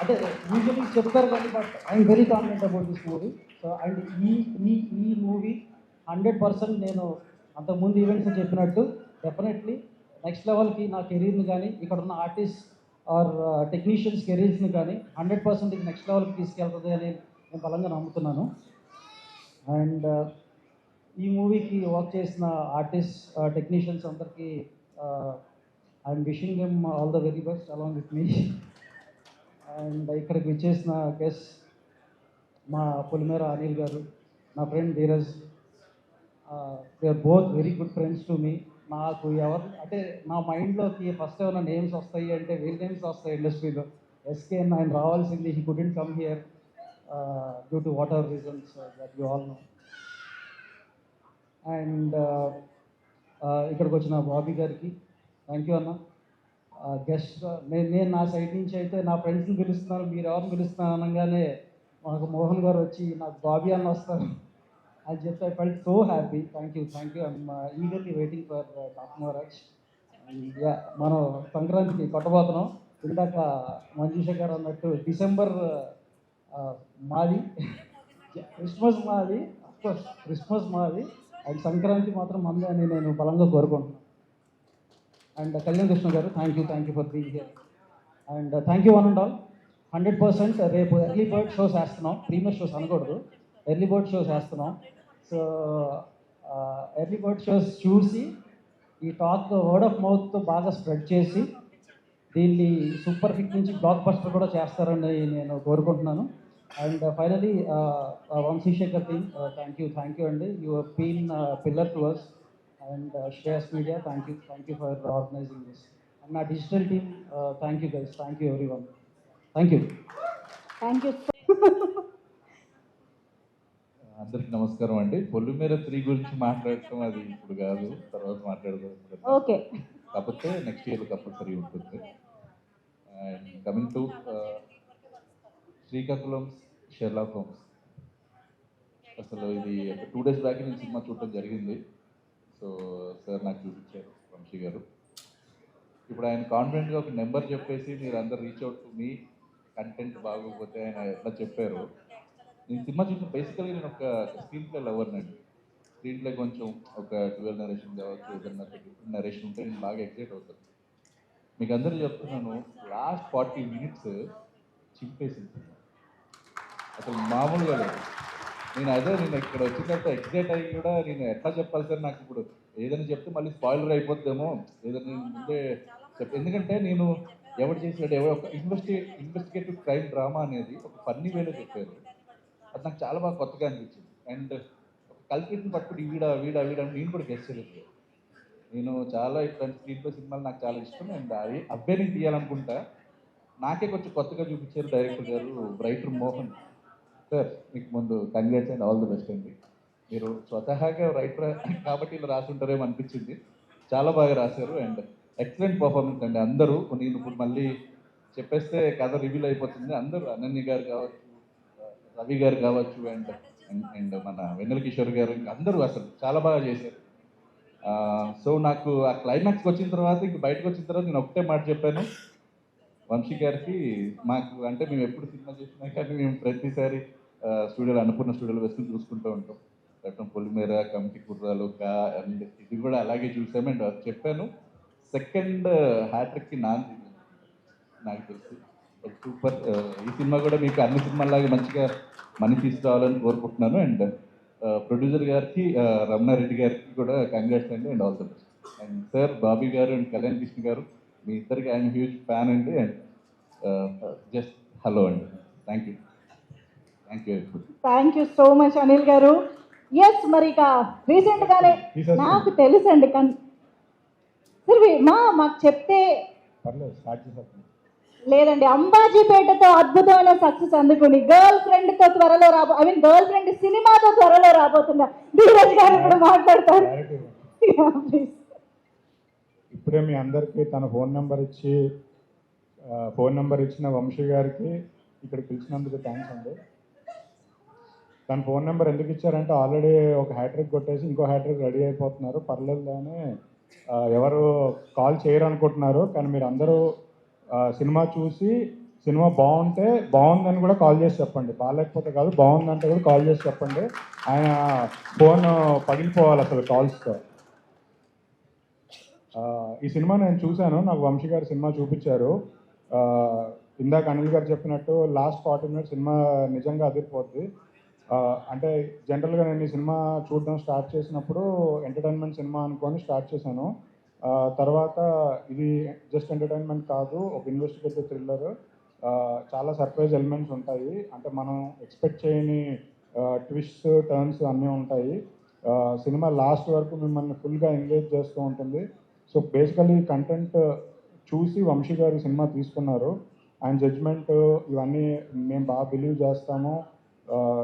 అంటే యూజువల్లీ చెప్తారు కానీ but I'm very confident about this movie. So and ఈ మూవీ 100% నేను అంతకుముందు ఈవెంట్స్ చెప్పినట్టు డెఫినెట్లీ నెక్స్ట్ లెవెల్కి నా కెరీర్ని కానీ ఇక్కడ ఉన్న ఆర్టిస్ట్ ఆర్ టెక్నీషియన్స్ కెరీర్స్ని కానీ 100% నెక్స్ట్ లెవెల్కి తీసుకెళ్తుంది అని నేను బలంగా నమ్ముతున్నాను. అండ్ ఈ మూవీకి వర్క్ చేసిన ఆర్టిస్ట్ టెక్నీషియన్స్ అందరికీ I'm wishing them all the very best along with me. And ఇక్కడికి విచ్చేసిన గెస్ట్ మా పొలిమేర అనిల్ గారు, నా friend Dheeraj, they are both very good friends to me. నాకు ఎవరు అంటే నా మైండ్లోకి ఫస్ట్ ఏమైనా నేమ్స్ వస్తాయి అంటే వీళ్ళ నేమ్స్ వస్తాయి ఇండస్ట్రీలో. ఎస్కేఎన్ ఆయన రావాల్సింది, he couldn't come here due to whatever reasons that you all know. And ఇక్కడికి వచ్చిన బాబీ గారికి థ్యాంక్ యూ అన్న. గెస్ట్ నేను నా సైడ్ నుంచి అయితే నా ఫ్రెండ్స్ని పిలుస్తున్నాను, మీరు ఎవరిని పిలుస్తున్నాను అనగానే మాకు మోహన్ గారు వచ్చి నాకు బాబీ అన్న వస్తారు అని చెప్తే I felt so happy. Thank you. I'm eagerly waiting for top Maharaj. మనం సంక్రాంతికి కొట్టబోతున్నాం. ఇందాక మంజుష గారు అన్నట్టు డిసెంబర్ మాది, క్రిస్మస్ మాది, అఫ్కోర్స్ క్రిస్మస్ మాది, అండ్ సంక్రాంతి మాత్రం మంది అని నేను బలంగా కోరుకుంటున్నాను. అండ్ కళ్యాణ్ కృష్ణ గారు thank you for being here. And thank you one and all. 100% రేపు ఎర్లీ బర్డ్ షోస్ వేస్తున్నాం, ప్రీమియర్ షోస్ అనకూడదు, ఎర్లీ బర్డ్ షోస్ వేస్తున్నాం. సో ఎర్లీ బర్డ్ షోస్ చూసి ఈ టాక్ వర్డ్ ఆఫ్ మౌత్ బాగా స్ప్రెడ్ చేసి దీన్ని సూపర్ హిట్ నుంచి బ్లాక్ బస్టర్ కూడా చేస్తారని నేను కోరుకుంటున్నాను. And finally Vamsi Shekar team thank you అండి. You have been pillar to us. And Shreyas media thank you for organising this. And నా digital team thank you guys, thank you everyone, thank you. అందరికి నమస్కారం అండి. పొలిమేర 3 గురించి మాట్లాడటం అది ఇప్పుడు కాదు, తర్వాత మాట్లాడదాం. ఓకే, కాకపోతే నెక్స్ట్ ఇయర్ కంపల్సరీ ఉంటుంది. And coming to Srikakulam Sherlock homes, అసలు ఇది 2 days బ్యాక్ నేను సినిమా చూడటం జరిగింది. సో సార్ నాకు చూపించారు వంశీ గారు. ఇప్పుడు ఆయన కాన్ఫిడెంట్గా ఒక నెంబర్ చెప్పేసి మీరు అందరు reach out to me, content బాగోకపోతే ఆయన ఎట్లా చెప్పారు. నేను సినిమా చూసిన బేసికల్గా నేను ఒక స్క్రీన్ ప్లే లవర్నండి. స్క్రీన్ ప్లే కొంచెం ఒక 12 నరేషన్ కావచ్చు, ఏదన్నా నరేషన్ ఉంటే నేను బాగా ఎక్సైట్ అవుతాను. మీకు అందరూ చెప్తున్నాను, లాస్ట్ 40 minutes చింపేసింది, అసలు మామూలుగా లేదు. నేను ఇక్కడ వచ్చిన తర్వాత ఎక్సైట్ అయ్యి కూడా నేను ఎట్లా చెప్పాలి సార్, నాకు ఇప్పుడు ఏదైనా చెప్తే మళ్ళీ స్పాయిలర్ అయిపోద్దేమో, ఏదైనా నేను ముందే ఎందుకంటే నేను ఎవరు చేసాడు ఒక ఇన్వెస్టిగేటివ్ క్రైమ్ డ్రామా అనేది ఒక ఫన్నీ వేలో చెప్పారు. అది నాకు చాలా బాగా కొత్తగా అనిపించింది. అండ్ ఒక కల్పిట్ని పట్టుకుని వీడ నేను కూడా గెస్ట్ చేయలేదు. నేను చాలా ఇట్లాంటి స్క్రీన్ ప్లే సినిమాలు నాకు చాలా ఇష్టం. అండ్ అవే నేను తీయాలనుకుంటా. నాకే కొంచెం కొత్తగా చూపించారు డైరెక్టర్ గారు, రైటర్ మోహన్ సార్. మీకు ముందు congrats and all the best అండి. మీరు స్వతహాగా రైటర్ కాబట్టి ఇలా రాసుంటారేమో అనిపించింది, చాలా బాగా రాశారు. అండ్ ఎక్సలెంట్ పర్ఫార్మెన్స్ అండి అందరూ. నేను ఇప్పుడు మళ్ళీ చెప్పేస్తే కథ రివీల్ అయిపోతుంది. అందరూ అనన్య గారు కావచ్చు, రవి గారు కావచ్చు, అండ్ మన వెన్నెల కిషోర్ గారు, ఇంకా అందరూ అసలు చాలా బాగా చేశారు. సో నాకు ఆ క్లైమాక్స్కి వచ్చిన తర్వాత, ఇంక బయటకు వచ్చిన తర్వాత నేను ఒకటే మాట చెప్పాను, వంశీ గారికి మాకు అంటే మేము ఎప్పుడు సినిమా చేసినా కానీ మేము ప్రతిసారి స్టూడియోలో అన్నపూర్ణ స్టూడియోలో వేసుకుని చూసుకుంటూ ఉంటాం. అటు పొలిమేర, కమిటీ కుర్రాలు, అండ్ ఇది కూడా అలాగే చూసాము. అండ్ చెప్పాను సెకండ్ హ్యాట్రిక్కి నాకు తెలుసు సూపర్. ఈ సినిమా కూడా మీకు అన్ని సినిమాలాగా మంచిగా మనీ తీసుకురావాలని కోరుకుంటున్నాను. అండ్ ప్రొడ్యూసర్ గారికి రమణారెడ్డి గారికి కూడా కంగ్రాట్స్ అండి and all the best. And sir Bobby గారు అండ్ కళ్యాణ్ కృష్ణ గారు మీ ఇద్దరికి ఐఎమ్ హ్యూజ్ ఫ్యాన్ అండి. అండ్ జస్ట్ హలో అండి. Thank you. Thank you so much Anil గారు. ఎస్, మరి ఇక రీసెంట్ గానే నాకు తెలుసండి మాకు చెప్తే లేదండి, అంబాజీపేటతో అద్భుతమైన సక్సెస్ అందుకుని గర్ల్ ఫ్రెండ్ తో త్వరలో గర్ల్ ఫ్రెండ్ సినిమాతో త్వరలో రాబోతున్నా ధీరజ్ గారు కూడా మాట్లాడతారు. ఇప్పుడే మీ అందరికీ తన ఫోన్ నెంబర్ ఇచ్చిన వంశీ గారికి ఇక్కడ పిలిచినందుకు థ్యాంక్స్ అండి. తన ఫోన్ నెంబర్ ఎందుకు ఇచ్చారంటే ఆల్రెడీ ఒక హ్యాట్రిక్ కొట్టేసి ఇంకో హ్యాట్రిక్ రెడీ అయిపోతున్నారు, పర్లేదు అని ఎవరు కాల్ చేయరు అనుకుంటున్నారు. కానీ మీరు అందరూ సినిమా చూసి సినిమా బాగుంటే బాగుందని కూడా కాల్ చేసి చెప్పండి, బాగాలేకపోతే కాదు బాగుందంటే కూడా కాల్ చేసి చెప్పండి. ఆయన ఫోన్ పగిలిపోవాలి అసలు కాల్స్తో. ఈ సినిమా నేను చూశాను, నాకు వంశీ గారు సినిమా చూపించారు. ఇందాక అనిల్ గారు చెప్పినట్టు లాస్ట్ 40 minutes సినిమా నిజంగా అదిరిపోద్ది. అంటే జనరల్గా నేను ఈ సినిమా చూడడం స్టార్ట్ చేసినప్పుడు ఎంటర్టైన్మెంట్ సినిమా అనుకొని స్టార్ట్ చేశాను. తర్వాత ఇది జస్ట్ ఎంటర్టైన్మెంట్ కాదు, ఒక ఇన్వెస్టిగేటివ్ థ్రిల్లర్. చాలా సర్ప్రైజ్ ఎలిమెంట్స్ ఉంటాయి, అంటే మనం ఎక్స్పెక్ట్ చేయని ట్విస్ట్ టర్న్స్ అన్నీ ఉంటాయి. సినిమా లాస్ట్ వరకు మిమ్మల్ని ఫుల్గా ఎంగేజ్ చేస్తూ ఉంటుంది. సో బేసికలీ కంటెంట్ చూసి వంశీ గారు సినిమా తీసుకున్నారు. ఆయన జడ్జ్మెంట్ ఇవన్నీ మేము బాగా బిలీవ్ చేస్తాము.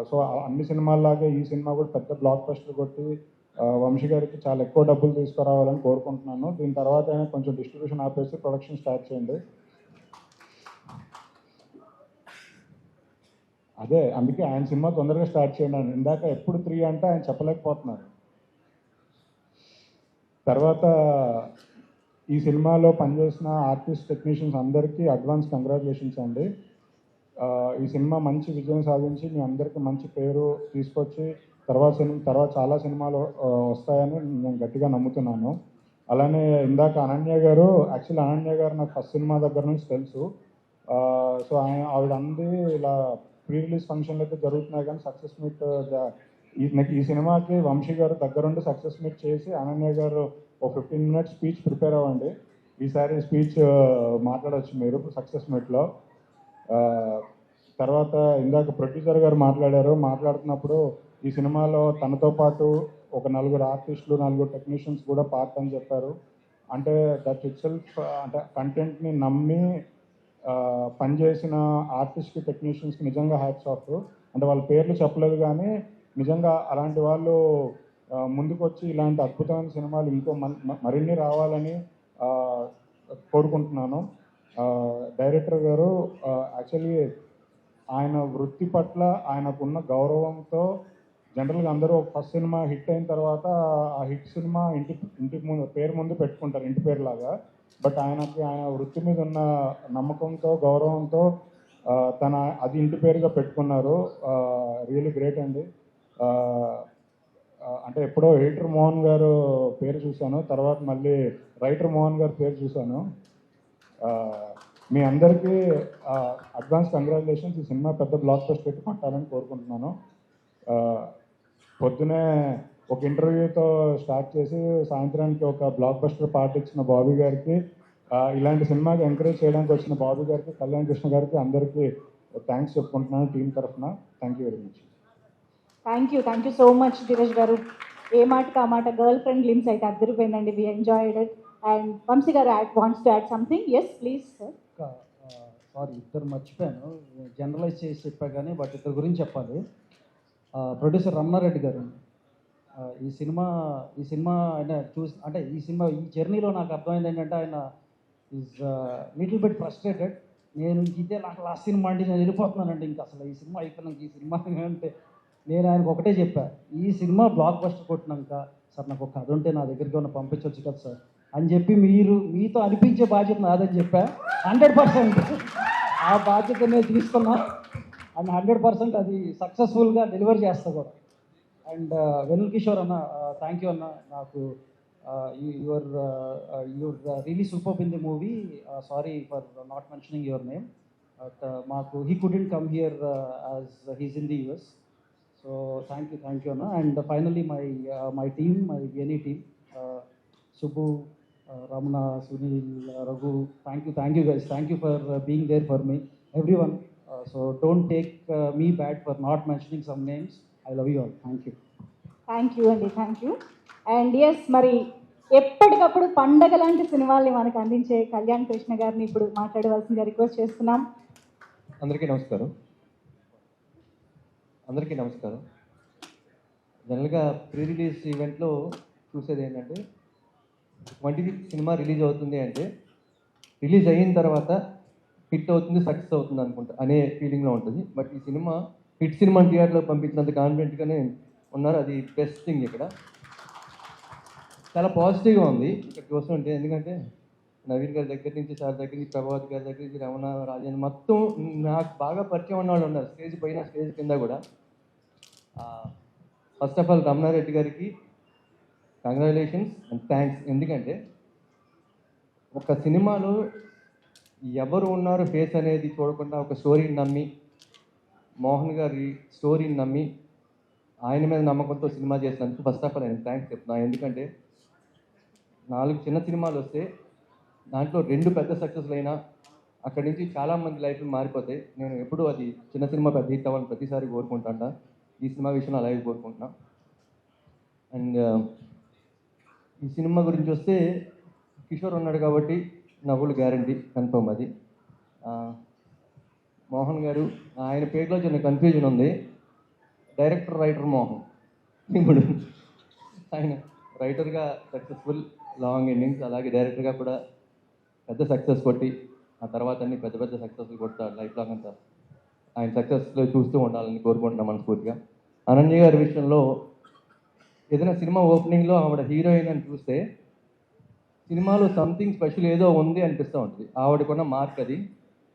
సో అన్ని సినిమాల్లాగే ఈ సినిమా కూడా పెద్ద బ్లాక్ బస్టర్ కొట్టి వంశీ గారికి చాలా ఎక్కువ డబ్బులు తీసుకురావాలని కోరుకుంటున్నాను. దీని తర్వాత అయినా కొంచెం డిస్ట్రిబ్యూషన్ ఆపేసి ప్రొడక్షన్ స్టార్ట్ చేయండి. అదే అందుకే ఆయన సినిమా తొందరగా స్టార్ట్ చేయండి అని. ఇందాక ఎప్పుడు 3 అంటే ఆయన చెప్పలేకపోతున్నారు. తర్వాత ఈ సినిమాలో పనిచేసిన ఆర్టిస్ట్ టెక్నీషియన్స్ అందరికీ అడ్వాన్స్ కంగ్రాచులేషన్స్ అండి. ఈ సినిమా మంచి విజయం సాధించి మీ అందరికీ మంచి పేరు తీసుకొచ్చి తర్వాత చాలా సినిమాలు వస్తాయని నేను గట్టిగా నమ్ముతున్నాను. అలానే ఇందాక అనన్య గారు నాకు ఫస్ట్ సినిమా దగ్గర నుంచి తెలుసు. సో ఆవిడ అంది ఇలా ప్రీ రిలీజ్ ఫంక్షన్లు అయితే జరుగుతున్నాయి కానీ సక్సెస్ మీట్ ఈ సినిమాకి వంశీ గారు దగ్గరుండి సక్సెస్ మీట్ చేసి అనన్య గారు ఒక 15 minutes స్పీచ్ ప్రిపేర్ అవ్వండి. ఈసారి స్పీచ్ మాట్లాడవచ్చు మీరు సక్సెస్ మీట్లో. తర్వాత ఇందాక ప్రొడ్యూసర్ గారు మాట్లాడుతున్నప్పుడు ఈ సినిమాలో తనతో పాటు ఒక 4 ఆర్టిస్టులు 4 టెక్నీషియన్స్ కూడా పార్ట్ అని చెప్పారు. అంటే దట్ ఇట్ సెల్ఫ్ అంటే కంటెంట్ని నమ్మి పనిచేసిన ఆర్టిస్ట్కి టెక్నీషియన్స్కి నిజంగా హ్యాట్స్ ఆఫ్. అంటే వాళ్ళ పేర్లు చెప్పలేదు కానీ నిజంగా అలాంటి వాళ్ళు ముందుకు వచ్చి ఇలాంటి అద్భుతమైన సినిమాలు ఇంకో మరిన్ని రావాలని కోరుకుంటున్నాను. డైరెక్టర్ గారు యాక్చువల్లీ ఆయన వృత్తి పట్ల ఆయనకున్న గౌరవంతో జనరల్గా అందరూ ఫస్ట్ సినిమా హిట్ అయిన తర్వాత ఆ హిట్ సినిమా ఇంటి ముందు పేరు ముందు పెట్టుకుంటారు, ఇంటి పేరులాగా. బట్ ఆయన వృత్తి మీద ఉన్న నమ్మకంతో గౌరవంతో అది ఇంటి పేరుగా పెట్టుకున్నారు. రియల్లీ గ్రేట్ అండి. అంటే ఎప్పుడో ఎడిటర్ మోహన్ గారు పేరు చూశాను, తర్వాత మళ్ళీ రైటర్ మోహన్ గారి పేరు చూశాను. మీ అందరికీ అడ్వాన్స్ కంగ్రాచులేషన్స్. ఈ సినిమా పెద్ద బ్లాక్ బస్టర్ పెట్టి పట్టాలని కోరుకుంటున్నాను. పొద్దునే ఒక ఇంటర్వ్యూతో స్టార్ట్ చేసి సాయంత్రానికి ఒక బ్లాక్ బస్టర్ పార్ట్ ఇచ్చిన బాబీ గారికి, ఇలాంటి సినిమాకి ఎంకరేజ్ చేయడానికి వచ్చిన బాబీ గారికి, కళ్యాణ్ కృష్ణ గారికి అందరికీ థ్యాంక్స్ చెప్పుకుంటున్నాను టీం తరఫున. Thank you very much. Thank you so much Dheeraj గారు. ఏ మాటకు ఆ మాట గర్ల్ ఫ్రెండ్ లిమ్స్ అయితే అద్దరిపోయిందండి. We enjoyed it. And Vamsi గారు wants to add something. Yes please sir. Sorry, ఇద్దరు మర్చిపోయాను, జనరలైజ్ చేసి చెప్పా కానీ బట్ ఇద్దరు గురించి చెప్పాలి. ప్రొడ్యూసర్ రమణారెడ్డి గారు ఈ సినిమా ఆయన ఈ జర్నీలో నాకు అర్థమైంది ఏంటంటే ఆయన ఈజ్ లిటిల్ బిట్ ఫ్రస్ట్రేటెడ్. నేను ఇదే నాకు లాస్ట్ సినిమా అంటే నేను వెళ్ళిపోతున్నానండి, ఇంకా అసలు ఈ సినిమా అయిపోయినాక ఈ సినిమా అంటే నేను ఆయనకు ఒకటే చెప్పా, ఈ సినిమా బ్లాక్ బస్టర్ కొట్టినాక సార్ నాకు ఒక కథ ఉంటే నా దగ్గరికి ఉన్న పంపించవచ్చు కదా సార్, అని చెప్పి మీతో అనిపించే బాధ్యత నాదని చెప్పా. 100% ఆ బాధ్యత నేను తీసుకున్నా అండ్ 100% అది సక్సెస్ఫుల్గా డెలివర్ చేస్తా కూడా. అండ్ వెనుల్ కిషోర్ అన్న, థ్యాంక్ యూ అన్న. నాకు your really super in the movie. Sorry for not mentioning your name, but మాకు he couldn't come here as he's in the US. So thank you అన్న. And finally my team, my VNE team, Subbu, Ramana, Sunil, Raghu, thank you guys. Thank you for being there for me, everyone. So don't take me bad for not mentioning some names. I love you all. Thank you. Thank you అండి, థ్యాంక్ యూ. అండ్ ఎస్, మరి ఎప్పటికప్పుడు పండగ లాంటి సినిమాల్ని మనకు అందించే కళ్యాణ్ కృష్ణ గారిని ఇప్పుడు మాట్లాడవలసిందిగా రిక్వెస్ట్ చేస్తున్నాం. అందరికీ నమస్కారం. జనరల్గా ప్రీ రిలీజ్ ఈవెంట్లో చూసేది ఏంటంటే 25th సినిమా రిలీజ్ అవుతుంది అంటే రిలీజ్ అయిన తర్వాత హిట్ అవుతుంది, సక్సెస్ అవుతుంది అనుకుంటా అనే ఫీలింగ్లో ఉంటుంది. బట్ ఈ సినిమా హిట్ సినిమా థియేటర్లో పంపించినంత కాన్ఫిడెంట్గానే ఉన్నారు. అది బెస్ట్ థింగ్. ఇక్కడ చాలా పాజిటివ్గా ఉంది ఇక్కడ చూస్తుంటే. ఎందుకంటే నవీన్ గారి దగ్గర నుంచి, సార్ దగ్గర నుంచి, ప్రభావత్ గారి దగ్గర నుంచి, రమణ, రాజేంద్ర, మొత్తం నాకు బాగా పరిచయం ఉన్న వాళ్ళు ఉన్నారు. స్టేజ్ పైన, స్టేజ్ కింద కూడా. ఫస్ట్ ఆఫ్ ఆల్ రమణారెడ్డి గారికి కంగ్రాచులేషన్స్ అండ్ థ్యాంక్స్. ఎందుకంటే ఒక సినిమాలో ఎవరు ఉన్నారు ఫేస్ అనేది చూడకుండా ఒక స్టోరీని నమ్మి, మోహన్ గారి స్టోరీని నమ్మి, ఆయన మీద నమ్మకంతో సినిమా చేసినందుకు ఫస్ట్ ఆఫ్ ఆల్ నేను థ్యాంక్స్ చెప్తున్నాను. ఎందుకంటే 4 చిన్న సినిమాలు వస్తే దాంట్లో 2 పెద్ద సక్సెస్లు అయినా అక్కడి నుంచి చాలామంది లైఫ్లు మారిపోతాయి. నేను ఎప్పుడూ అది చిన్న సినిమా పెద్ద హిట్ అవ్వాలని ప్రతిసారి కోరుకుంటాను. ఈ సినిమా విషయంలో అలాగే కోరుకుంటున్నా. అండ్ ఈ సినిమా గురించి వస్తే కిషోర్ ఉన్నాడు కాబట్టి నవ్వులు గ్యారంటీ, కన్ఫర్మ్ అది. మోహన్ గారు, ఆయన పేరులో చిన్న కన్ఫ్యూజన్ ఉంది. Director, writer Mohan. ఇప్పుడు ఆయన రైటర్గా సక్సెస్ఫుల్, లాంగ్ ఎండింగ్స్, అలాగే డైరెక్టర్గా కూడా పెద్ద సక్సెస్ కొట్టి ఆ తర్వాత అన్ని పెద్ద పెద్ద సక్సెస్లు కొడతారు లైఫ్ లాంగ్ అంతా. ఆయన సక్సెస్లో చూస్తూ ఉండాలని కోరుకుంటున్నాం మనస్ఫూర్తిగా. అనన్య గారి విషయంలో ఏదైనా సినిమా ఓపెనింగ్లో ఆవిడ హీరోయిన్ అని చూస్తే సినిమాలో సంథింగ్ స్పెషల్ ఏదో ఉంది అనిపిస్తూ ఉంటుంది. ఆవిడకున్న మార్క్ అది.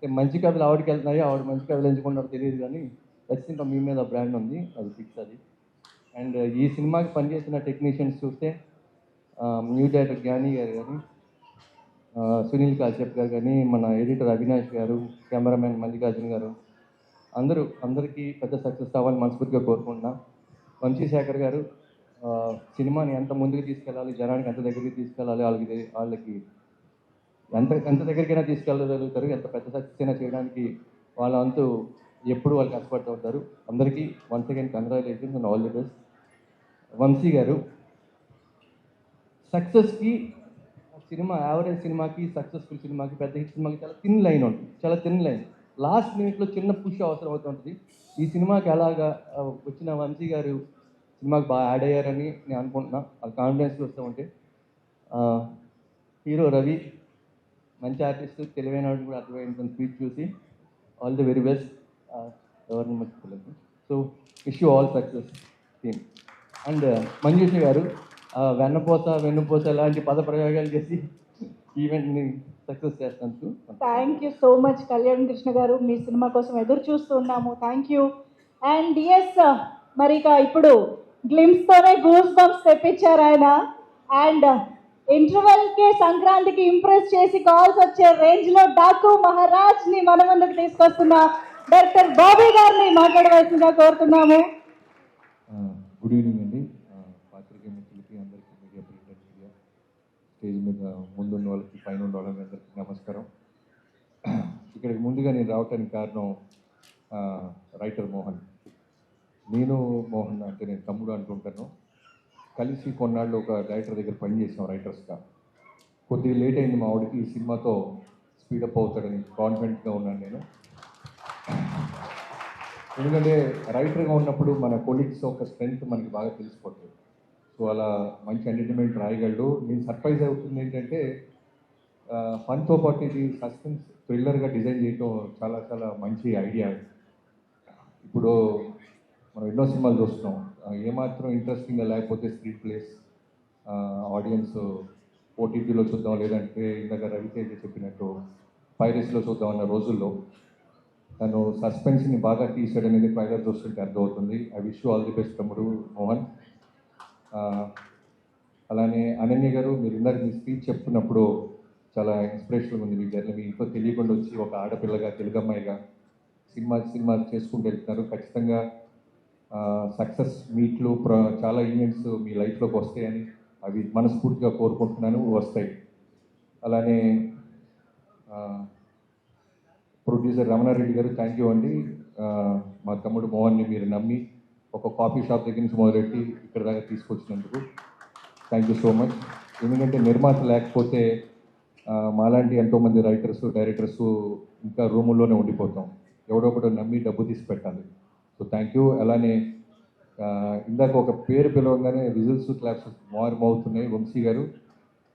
మంచి కథలు ఆవిడకి వెళ్తున్నాయి, ఆవిడ మంచి కథలు ఎంచుకున్నారో తెలియదు కానీ ఖచ్చితంగా మీ మీద బ్రాండ్ ఉంది, అది ఫిక్స్ అది. అండ్ ఈ సినిమాకి పనిచేసిన టెక్నీషియన్స్ చూస్తే న్యూ డైరెక్టర్ జ్ఞాని గారు కానీ, సునీల్ కాశ్యప్ గారు కానీ, మన ఎడిటర్ అవినాష్ గారు, కెమెరామెన్ మల్లికార్జున్ గారు, అందరికీ పెద్ద సక్సెస్ కావాలని మనస్ఫూర్తిగా కోరుకుంటున్నా. వంశీశేఖర్ గారు సినిమాని ఎంత ముందుకు తీసుకెళ్ళాలి, జనానికి ఎంత దగ్గరికి తీసుకెళ్ళాలి, వాళ్ళకి ఎంత దగ్గరికైనా తీసుకెళ్ళగలుగుతారు, ఎంత పెద్ద సక్సెస్ అయినా చేయడానికి వాళ్ళ అంతు ఎప్పుడు వాళ్ళు కష్టపడుతూ ఉంటారు. అందరికీ once again congratulations and all the best. Vamsi garu సక్సెస్కి, సినిమా యావరేజ్ సినిమాకి, సక్సెస్ఫుల్ సినిమాకి, పెద్ద హిట్ సినిమాకి చాలా థిన్ లైన్ ఉంటుంది, చాలా థిన్ లైన్. లాస్ట్ మినిట్లో చిన్న పుష్ అవసరం అవుతుంటుంది. ఈ సినిమాకి అలాగా వచ్చిన వంశీ గారు సినిమాకి బాగా యాడ్ అయ్యారని నేను అనుకుంటున్నా. అది కాన్ఫిడెన్స్ వస్తూ ఉంటే. హీరో రవి మంచి ఆర్టిస్ట్, తెలివైన వాడిని కూడా అర్థమైంది స్పీచ్ చూసి. All the very best. ఎవరిని మర్చిపోలేదు. So wish you all success team. And Manjusha గారు వెన్నుపోస లాంటి పద ప్రయోగాలు చేసి ఈవెంట్ని సక్సెస్ చేస్తాను. Thank you so much Kalyan Krishna గారు. మీ సినిమా కోసం ఎదురు చూస్తూ ఉన్నాము. Thank you. అండ్ ఎస్, మరి ఇక ఇప్పుడు గ్లిమ్స్తోనే గూస్ బంప్స్ తెప్పించారు ఆయన. అండ్ ఇంటర్వెల్కే సంక్రాంతికి ఇంప్రెస్ చేసి కాల్స్ వచ్చే రేంజ్లో డాకు మహారాజ్ని మన ముందుకు తీసుకొస్తున్న డైరెక్టర్ బాబీ గారిని మాట్లాడవలసిందిగా కోరుతున్నాము. గుడ్ ఈవినింగ్ అండి. పాత్రికేయ మిత్రులకి, అందరికీ, మీడియా, ప్రింటర్ మీడియా, స్టేజ్ మీద ముందున్న వాళ్ళకి, పైన ఉన్న వాళ్ళకి అందరికీ నమస్కారం. ఇక్కడికి ముందుగా నేను రావడానికి కారణం రైటర్ మోహన్. నేను మోహన్ అంటే నేను తమ్ముడు అనుకుంటాను. కలిసి కొన్నాళ్ళు ఒక డైరెక్టర్ దగ్గర పనిచేసాం రైటర్స్గా. కొద్దిగా లేట్ అయింది మా ఆవిడకి ఈ సినిమాతో స్పీడప్ అవుతాడని కాన్ఫిడెంట్గా ఉన్నాను నేను. ఎందుకంటే రైటర్గా ఉన్నప్పుడు మన కొలీగ్స్ ఒక స్ట్రెంగ్త్ మనకి బాగా తెలిసిపోతుంది. సో అలా మంచి ఎంటర్టైన్మెంట్ రాయగలడు. నేను సర్ప్రైజ్ అవుతుంది ఏంటంటే ఫన్తో పాటు ఇది సస్పెన్స్ థ్రిల్లర్గా డిజైన్ చేయడం చాలా చాలా మంచి ఐడియా. ఇప్పుడు మనం ఎన్నో సినిమాలు చూస్తున్నాం, ఏమాత్రం ఇంట్రెస్టింగ్గా లేకపోతే స్క్రీన్ ప్లేస్ ఆడియన్స్ ఓటీటీలో చూద్దాం, లేదంటే ఇందాక రవితేజ చెప్పినట్టు పైరసీలో చూద్దాం అన్న రోజుల్లో తను సస్పెన్స్ని బాగా తీసాడనేది ట్రైలర్ చూస్తుంటే అర్థమవుతుంది. I wish you all the best తమ్ముడు మోహన్. అలానే అనన్య గారు, మీరు ఇందాక మీ స్పీచ్ చెప్తున్నప్పుడు చాలా ఇన్స్పిరేషన్గా ఉంది మీ జర్నీ. మీ ఇంట్లో తెలియకుండా వచ్చి ఒక ఆడపిల్లగా, తెలుగు అమ్మాయిగా సినిమా చేసుకుంటూ వెళ్తున్నారు. ఖచ్చితంగా సక్సెస్ మీట్లు, చాలా ఈవెంట్స్ మీ లైఫ్లోకి వస్తాయని అవి మనస్ఫూర్తిగా కోరుకుంటున్నాను, వస్తాయి. అలానే ప్రొడ్యూసర్ రమణారెడ్డి గారు, థ్యాంక్ యూ అండి. మా తమ్ముడు మోహన్ని మీరు నమ్మి ఒక కాఫీ షాప్ దగ్గర నుంచి మొదలెట్టి ఇక్కడ దాకా తీసుకొచ్చినందుకు థ్యాంక్ యూ సో మచ్. ఎందుకంటే నిర్మాత లేకపోతే మాలాంటి ఎంతోమంది రైటర్స్, డైరెక్టర్స్ ఇంకా రూముల్లోనే ఉండిపోతాం. ఎవడో ఒకటి నమ్మి డబ్బు తీసి పెట్టాలి. So thank you. అలానే ఇందాక ఒక పేరు పిలవగానే విజిల్స్, క్లాప్స్ మారుమవుతున్నాయి. వంశీ గారు,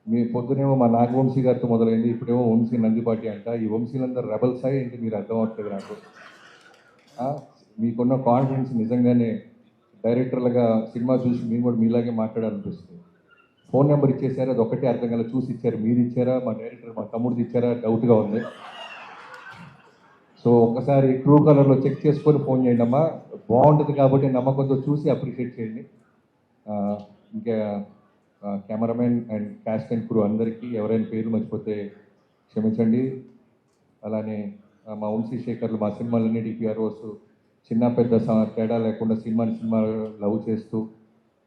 మీ పొద్దునేమో మా నాగవంశీ గారితో మొదలైంది, ఇప్పుడేమో వంశీ నందిపాటి అంట. ఈ వంశీలందరూ రెబల్స్ అయ్యి ఏంటి మీరు అర్థం అవట్లేదు నాకు. మీకున్న కాన్ఫిడెన్స్ నిజంగానే డైరెక్టర్లుగా సినిమా చూసి మేము కూడా మీలాగే మాట్లాడాలనిపిస్తుంది. ఫోన్ నెంబర్ ఇచ్చేసారు, అది ఒకటే అర్థం కాలేదు. చూసి ఇచ్చారు, మీరు ఇచ్చారా, మా డైరెక్టర్ మా తమ్ముడిది ఇచ్చారా, డౌట్గా ఉంది. సో ఒక్కసారి ట్రూ కలర్లో చెక్ చేసుకొని ఫోన్ చేయండి అమ్మా, బాగుంటుంది కాబట్టి నమ్మకంతో చూసి అప్రిషియేట్ చేయండి. ఇంకా cameraman and caste and crew అందరికీ ఎవరైనా పేర్లు మర్చిపోతే క్షమించండి. అలానే మా వంశీశేఖర్లు, మా సినిమాలన్నిటి పిఆర్ఓస్, చిన్న పెద్ద తేడా లేకుండా సినిమా లవ్ చేస్తూ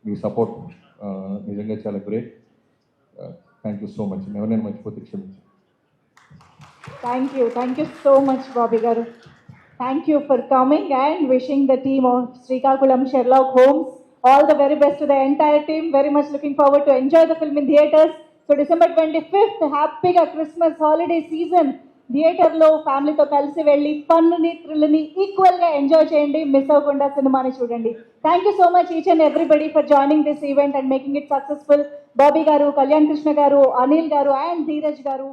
మీ సపోర్ట్ నిజంగా చాలా great. Thank you so much. ఎవరైనా మర్చిపోతే క్షమించండి. Thank you so much, Bobby Garu. Thank you for coming and wishing the team of Srikakulam Sherlock Holmes all the very best to the entire team. Very much looking forward to enjoy the film in theatres. So December 25th, హ్యాపీగా క్రిస్మస్ హాలిడే సీజన్ థియేటర్లో ఫ్యామిలీతో కలిసి వెళ్ళి ఫన్ని, థ్రిల్ని ఈక్వల్గా ఎంజాయ్ చేయండి. మిస్ అవ్వకుండా సినిమాని చూడండి. Thank you so much each and everybody for joining this event and making it successful. Bobby గారు, కళ్యాణ్ కృష్ణ గారు, అనిల్ గారు అండ్ ధీరజ్ గారు.